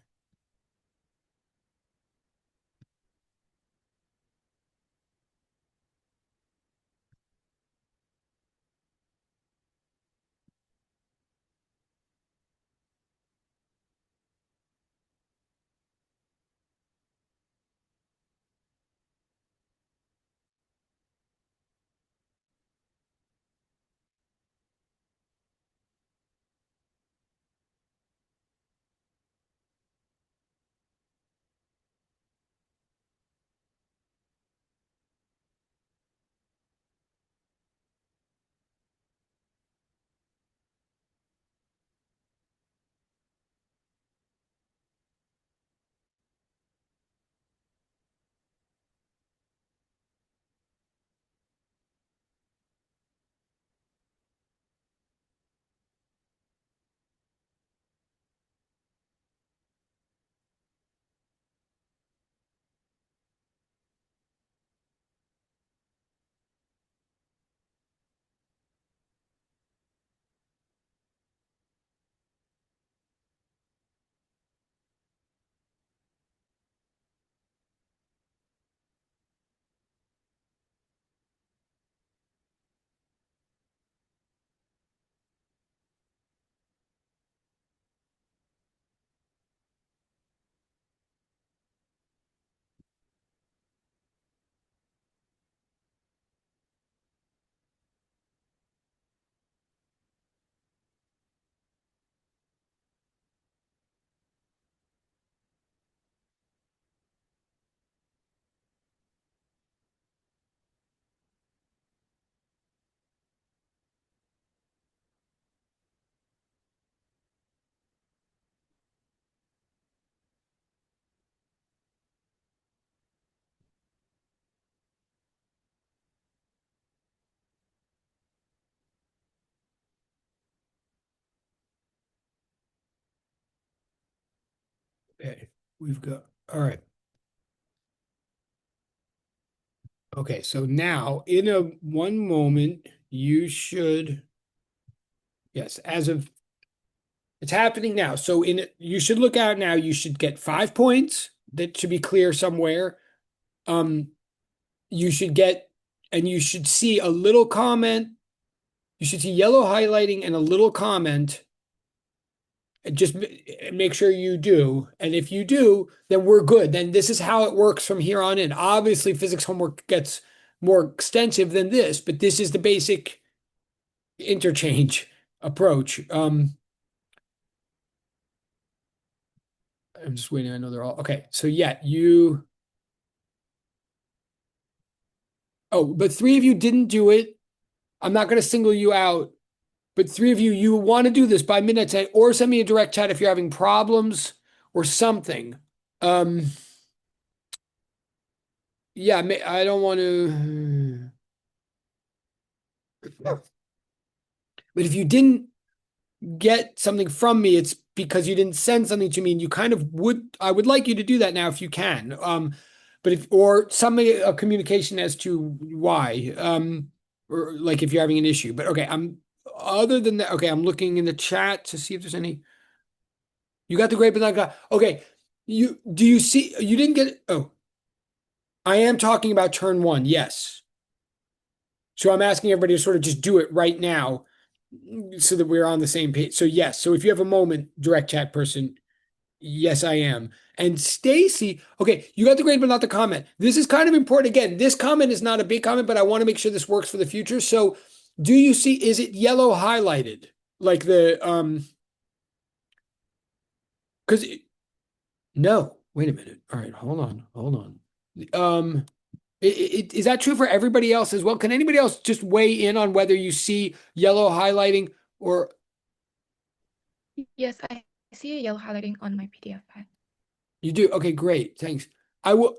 Okay. We've got, all right. Okay, so now in a one moment, you should, yes, as of it's happening now. So you should look out now. You should get 5 points. That should be clear somewhere. Um, you should get, and you should see a little comment. You should see yellow highlighting and a little comment. And just make sure you do. And if you do, then we're good. Then this is how it works from here on in. Obviously, physics homework gets more extensive than this, but this is the basic interchange approach. I'm just waiting. I know they're all okay. So yeah, you. Oh, but three of you didn't do it. I'm not going to single you out, but three of you, you want to do this by midnight tonight, or send me a direct chat if you're having problems or something. Um, yeah, I don't want to. But if you didn't get something from me, it's because you didn't send something to me, and you kind of would. I would like you to do that now if you can. But if or some a communication as to why, or like if you're having an issue. But okay, I'm other than that. Okay, I'm looking in the chat to see if there's any. You got the great but not got. Okay. Do you see you didn't get oh, I am talking about turn one, yes. So I'm asking everybody to sort of just do it right now so that we're on the same page. So yes. So if you have a moment, direct chat person, yes, I am. And Stacy, okay, you got the grade, but not the comment. This is kind of important. Again, this comment is not a big comment, but I want to make sure this works for the future. So do you see, is it yellow highlighted? Like because no, wait a minute. All right, hold on. Is that true for everybody else as well? Can anybody else just weigh in on whether you see yellow highlighting or Yes, I see a yellow highlighting on my PDF pad. you do? Okay, great. Thanks. I will.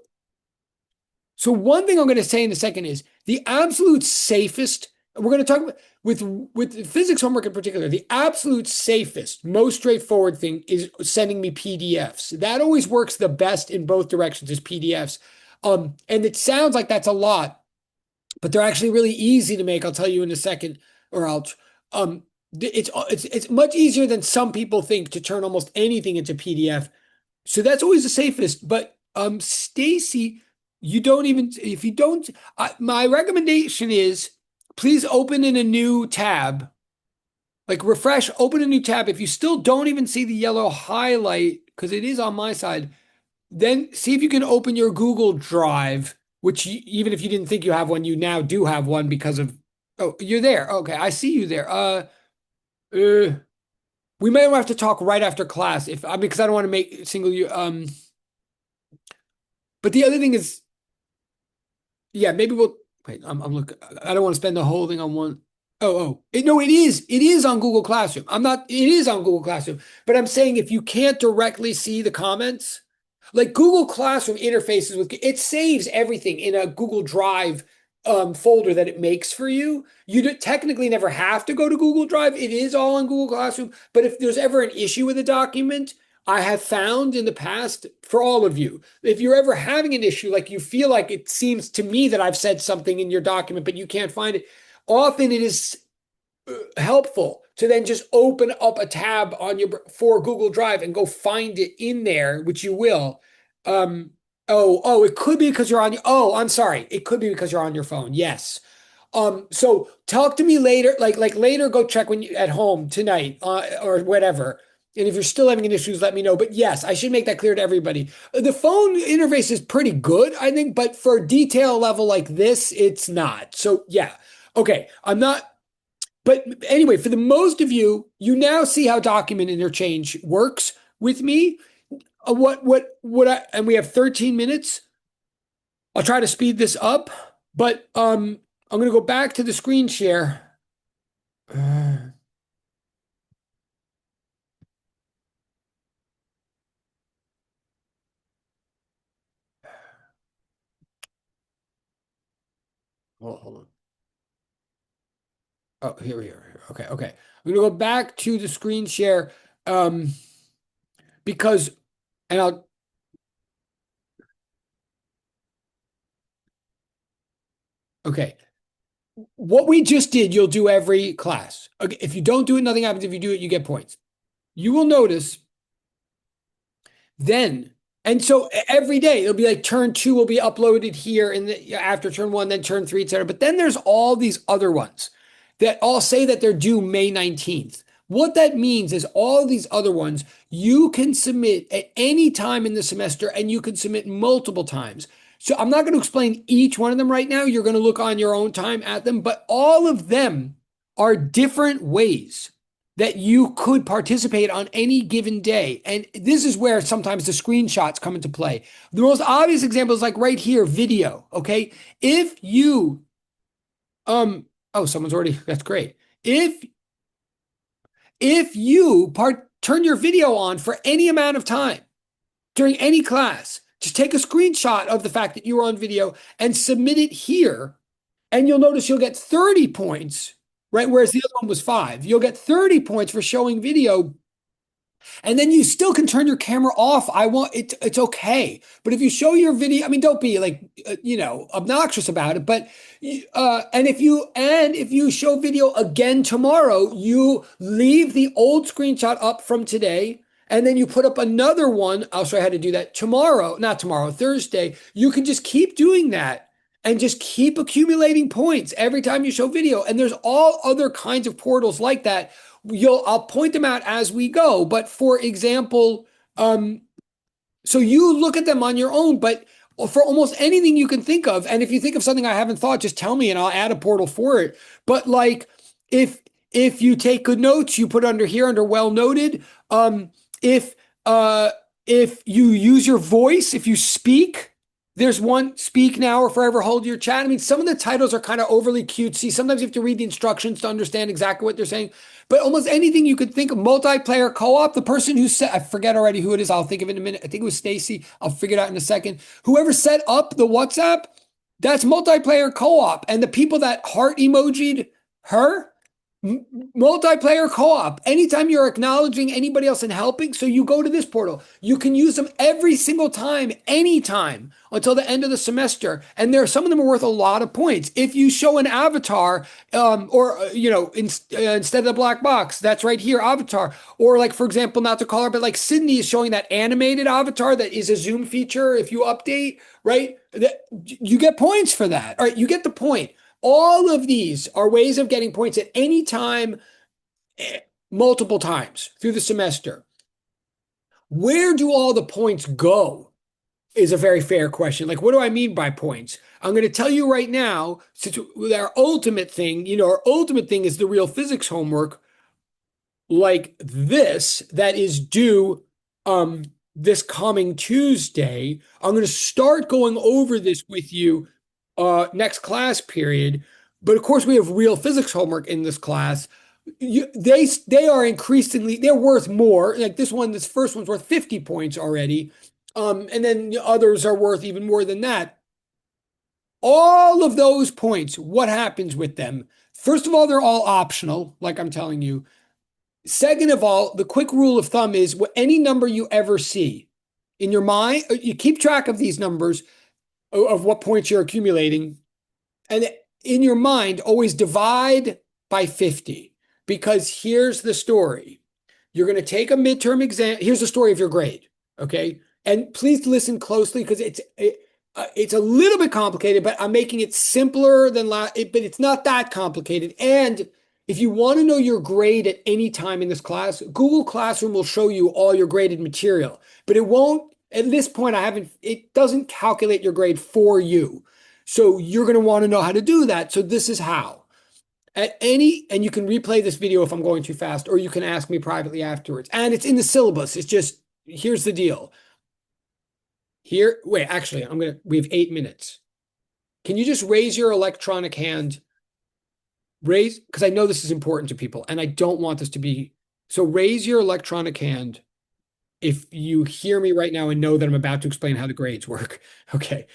So one thing I'm going to say in a second is the absolute safest. We're going to talk about with physics homework in particular. The absolute safest, most straightforward thing is sending me PDFs. That always works the best in both directions is PDFs. And it sounds like that's a lot, but they're actually really easy to make. I'll tell you in a second, or I'll. It's much easier than some people think to turn almost anything into PDF. So that's always the safest. But Stacy, you don't even if you don't. My recommendation is please open in a new tab, like refresh, open a new tab. If you still don't even see the yellow highlight because it is on my side, then see if you can open your Google Drive, which even if you didn't think you have one, you now do have one because of. Oh, you're there. Okay, I see you there. We may have to talk right after class if I mean because I don't want to make single you. But the other thing is, yeah, maybe we'll wait. I'm looking. I don't want to spend the whole thing on one. No, it is. It is on Google Classroom. I'm not. It is on Google Classroom. But I'm saying if you can't directly see the comments, like Google Classroom interfaces with it saves everything in a Google Drive folder that it makes for you. You technically never have to go to Google Drive. It is all in Google Classroom. But if there's ever an issue with a document, I have found in the past for all of you, if you're ever having an issue, like you feel like it seems to me that I've said something in your document, but you can't find it, often it is helpful to then just open up a tab on your for Google Drive and go find it in there, which you will. It could be because you're on. I'm sorry. It could be because you're on your phone. Yes. So talk to me later, like later. Go check when you at home tonight, or whatever. And if you're still having issues, let me know. But yes, I should make that clear to everybody. The phone interface is pretty good, I think, but for a detail level like this, it's not. So yeah, okay. I'm not. But anyway, for the most of you, you now see how document interchange works with me. And we have 13 minutes. I'll try to speed this up, but I'm going to go back to the screen share. Hold on. Oh, here we are. Okay. I'm going to go back to the screen share because, and I'll. Okay. What we just did, you'll do every class. Okay. If you don't do it, nothing happens. If you do it, you get points. You will notice then, and so every day it'll be like turn 2 will be uploaded here in the after turn 1, then turn 3, etc. But then there's all these other ones that all say that they're due May 19th. What that means is all these other ones you can submit at any time in the semester and you can submit multiple times. So I'm not going to explain each one of them right now. You're going to look on your own time at them, but all of them are different ways that you could participate on any given day. And this is where sometimes the screenshots come into play. The most obvious example is like right here, video, okay? If you, someone's already, that's great. If you turn your video on for any amount of time during any class, just take a screenshot of the fact that you were on video and submit it here, and you'll notice you'll get 30 points, right? Whereas the other one was 5. You'll get 30 points for showing video. And then you still can turn your camera off. It's okay. But if you show your video, I mean, don't be like, obnoxious about it. But, and if you show video again tomorrow, you leave the old screenshot up from today and then you put up another one. I'll show you how to do that tomorrow, not tomorrow, Thursday. You can just keep doing that and just keep accumulating points every time you show video. And there's all other kinds of portals like that. I'll point them out as we go. But for example, so you look at them on your own, but for almost anything you can think of, and if you think of something I haven't thought, just tell me and I'll add a portal for it. But like if you take good notes, you put under here under well noted. If you use your voice, if you speak, there's one, speak now or forever hold your chat. I mean, some of the titles are kind of overly cutesy. Sometimes you have to read the instructions to understand exactly what they're saying. But almost anything you could think of, multiplayer co-op, the person who said, I forget already who it is. I'll think of it in a minute. I think it was Stacy. I'll figure it out in a second. Whoever set up the WhatsApp, that's multiplayer co-op. And the people that heart emojied her, multiplayer co-op. Anytime you're acknowledging anybody else and helping, so you go to this portal. You can use them every single time, anytime until the end of the semester. And some of them are worth a lot of points. If you show an avatar, instead of the black box, that's right here, avatar. Or like, for example, not to call her, but like Sydney is showing that animated avatar that is a Zoom feature. If you update, right, you get points for that. All right, you get the point. All of these are ways of getting points at any time, multiple times through the semester. Where do all the points go is a very fair question. Like, what do I mean by points? I'm going to tell you right now, since our ultimate thing is the real physics homework like this that is due this coming Tuesday. I'm going to start going over this with you next class period. But of course, we have real physics homework in this class. They are increasingly, they're worth more. Like this first one's worth 50 points already. And then the others are worth even more than that. All of those points, what happens with them? First of all, they're all optional, like I'm telling you. Second of all, the quick rule of thumb is any number you ever see in your mind, you keep track of these numbers of what points you're accumulating. And in your mind, always divide by 50. Because here's the story. You're going to take a midterm exam. Here's the story of your grade. Okay. And please listen closely because it's a little bit complicated, but I'm making it simpler than but it's not that complicated. And if you want to know your grade at any time in this class, Google Classroom will show you all your graded material, but it won't. At this point, it doesn't calculate your grade for you. So you're going to want to know how to do that. So this is how. And you can replay this video if I'm going too fast, or you can ask me privately afterwards. And it's in the syllabus. It's just, here's the deal. We have 8 minutes. Can you just raise your electronic hand? Because I know this is important to people and I don't want this to be. So raise your electronic hand if you hear me right now and know that I'm about to explain how the grades work. Okay,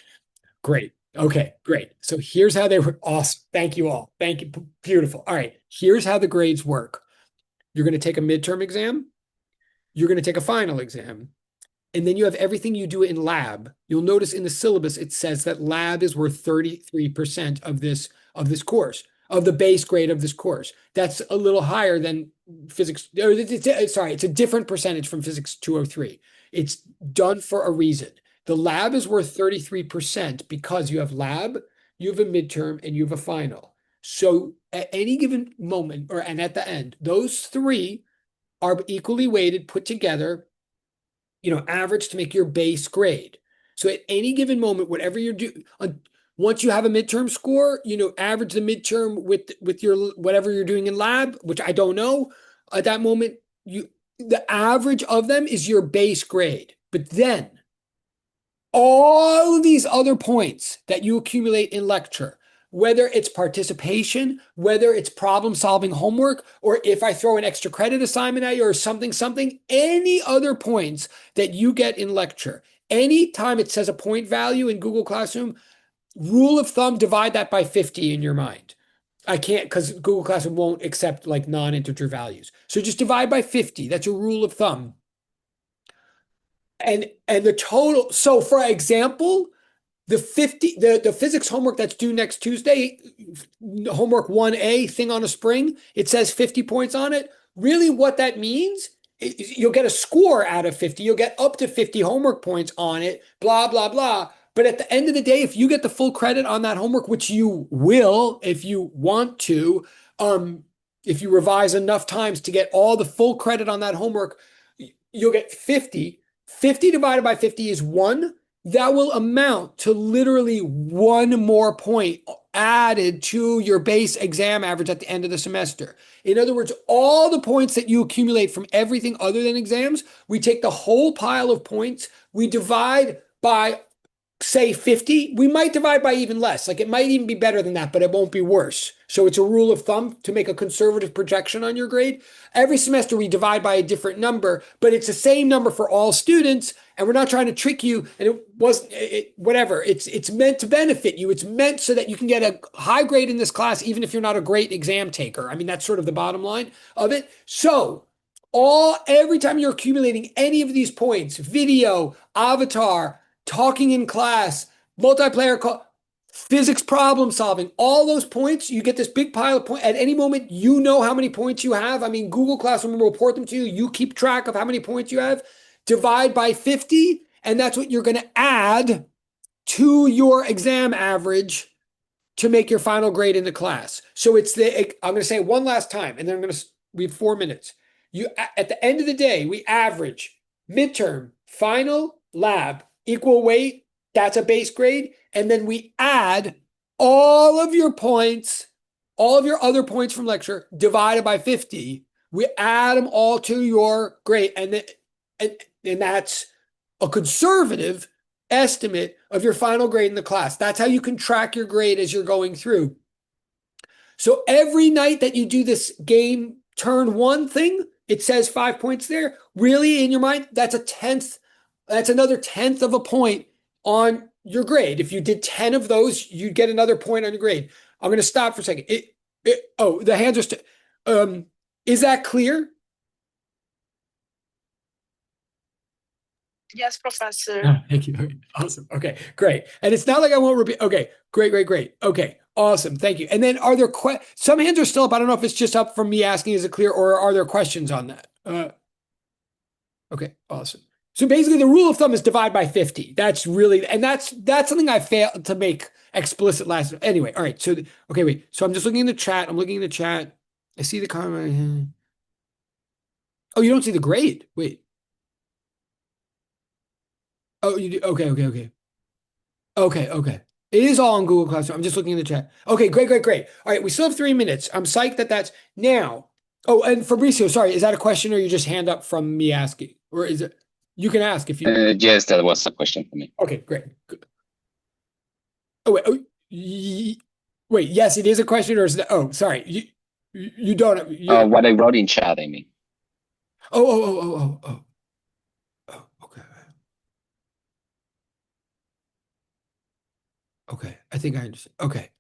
great. Okay, great. So here's how they work. Awesome. Thank you all. Thank you. Beautiful. All right. Here's how the grades work. You're going to take a midterm exam. You're going to take a final exam. And then you have everything you do in lab. You'll notice in the syllabus, it says that lab is worth 33% of this course, of the base grade of this course. That's a little higher than physics. It's a different percentage from physics 203. It's done for a reason. The lab is worth 33% because you have lab, you have a midterm, and you have a final. So at any given moment, and at the end, those three are equally weighted, put together, average to make your base grade. So at any given moment, whatever you're doing, once you have a midterm score, average the midterm with your whatever you're doing in lab, which I don't know. At that moment, the average of them is your base grade. But then all of these other points that you accumulate in lecture, whether it's participation, whether it's problem solving homework, or if I throw an extra credit assignment at you or something, any other points that you get in lecture, anytime it says a point value in Google Classroom, rule of thumb, divide that by 50 in your mind. I can't, because Google Classroom won't accept like non-integer values. So just divide by 50. That's a rule of thumb. And the total, so for example, the physics homework that's due next Tuesday, homework 1A, thing on a spring, it says 50 points on it. Really what that means you'll get a score out of 50. You'll get up to 50 homework points on it, blah, blah, blah. But at the end of the day, if you get the full credit on that homework, which you will if you want to, if you revise enough times to get all the full credit on that homework, you'll get 50. 50 divided by 50 is 1. That will amount to literally 1 more point added to your base exam average at the end of the semester. In other words, all the points that you accumulate from everything other than exams, we take the whole pile of points, we divide by, say, 50. We might divide by even less. Like it might even be better than that, but it won't be worse. So it's a rule of thumb to make a conservative projection on your grade. Every semester we divide by a different number, but it's the same number for all students. And we're not trying to trick you. And it wasn't whatever. It's meant to benefit you. It's meant so that you can get a high grade in this class, even if you're not a great exam taker. I mean, that's sort of the bottom line of it. So every time you're accumulating any of these points, video, avatar, talking in class, multiplayer physics problem solving, all those points, you get this big pile of points. At any moment, you know how many points you have. I mean, Google Classroom will report them to you. You keep track of how many points you have. Divide by 50, and that's what you're going to add to your exam average to make your final grade in the class. So I'm going to say it one last time, and then we have 4 minutes. At the end of the day, we average midterm, final, lab, equal weight. That's a base grade. And then we add all of your points, all of your other points from lecture divided by 50. We add them all to your grade. And that's a conservative estimate of your final grade in the class. That's how you can track your grade as you're going through. So every night that you do this game turn 1 thing, it says 5 points there. Really, in your mind, that's another 1/10 of a point on your grade. If you did 10 of those, you'd get another point on your grade. I'm going to stop for a second. The hands are is that clear? Yes, Professor. Oh, thank you. Awesome. Okay, great. And it's not like I won't repeat. Okay, great. Okay, awesome. Thank you. And then are there some hands are still up? I don't know if it's just up from me asking, is it clear, or are there questions on that? Okay, awesome. So basically the rule of thumb is divide by 50. That's something I failed to make explicit last. Anyway, all right. So, okay, wait. So I'm just looking in the chat. I see the comment. Oh, you don't see the grade. Wait. Oh, you do. Okay. Okay. It is all on Google Classroom. I'm just looking in the chat. Okay, great. All right, we still have 3 minutes. I'm psyched that's now. Oh, and Fabricio, sorry, is that a question or you just hand up from me asking? Or is it, you can ask if you. Yes, that was a question for me. Okay, great. Good. Oh, wait, yes, it is a question or is that, oh, sorry. You don't. What I wrote in chat, I mean. Oh, okay. Okay, I think I understand. Okay.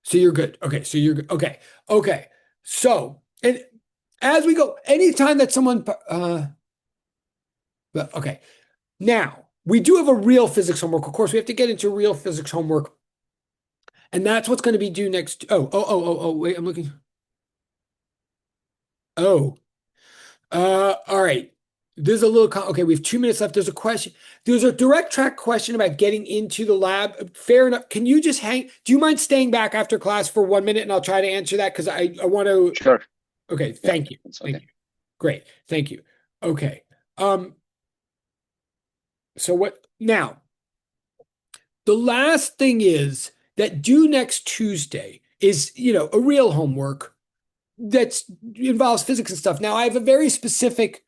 So you're good. Okay, so you're good. Okay. So, and as we go, anytime that someone, okay. Now, we do have a real physics homework. Of course, we have to get into real physics homework. And that's what's going to be due next. Wait, I'm looking. All right. There's a little, okay, we have 2 minutes left. There's a question. There's a direct track question about getting into the lab. Fair enough. Can you just do you mind staying back after class for 1 minute and I'll try to answer that? Because I want to. Sure. Okay. Thank you. Okay. Thank you. Great. Thank you. Okay. So what now? The last thing is that due next Tuesday is, a real homework that involves physics and stuff. Now I have a very specific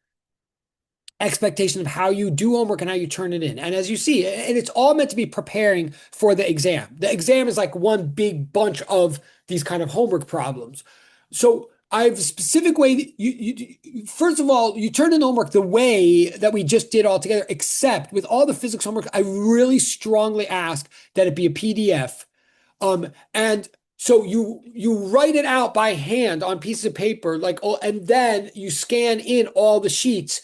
expectation of how you do homework and how you turn it in. And as you see, and it's all meant to be preparing for the exam. The exam is like one big bunch of these kind of homework problems. So I have a specific way that you first of all, you turn in homework the way that we just did all together, except with all the physics homework, I really strongly ask that it be a PDF. And so you write it out by hand on pieces of paper, and then you scan in all the sheets,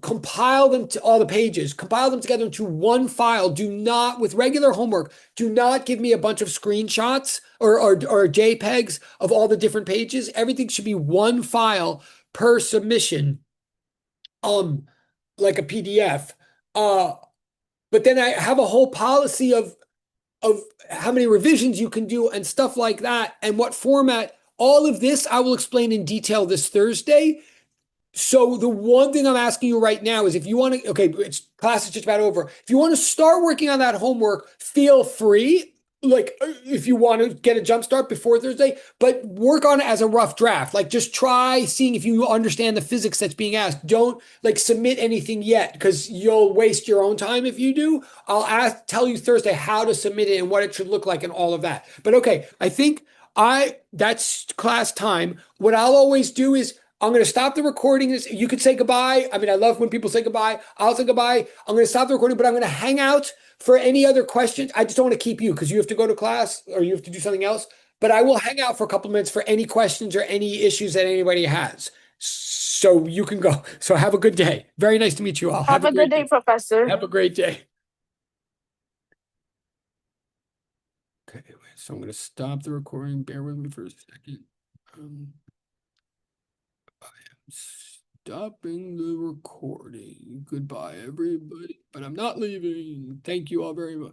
compile them to all the pages, compile them together into one file. Do not, with regular homework, do not give me a bunch of screenshots or JPEGs of all the different pages. Everything should be one file per submission. like a PDF. But then I have a whole policy of how many revisions you can do and stuff like that and what format. All of this I will explain in detail this Thursday. So the one thing I'm asking you right now is if you want to, okay, it's class is just about over. If you want to start working on that homework, feel free. Like if you want to get a jump start before Thursday, but work on it as a rough draft. Like just try seeing if you understand the physics that's being asked. Don't like submit anything yet because you'll waste your own time if you do. Tell you Thursday how to submit it and what it should look like and all of that. But okay, I think that's class time. What I'll always do is I'm going to stop the recording. You could say goodbye. I mean, I love when people say goodbye. I'll say goodbye. I'm going to stop the recording, but I'm going to hang out for any other questions. I just don't want to keep you because you have to go to class or you have to do something else. But I will hang out for a couple minutes for any questions or any issues that anybody has. So you can go. So have a good day. Very nice to meet you all. Have a good day, Professor. Have a great day. Okay, so I'm going to stop the recording. Bear with me for a second. Stopping the recording. Goodbye, everybody. But I'm not leaving. Thank you all very much.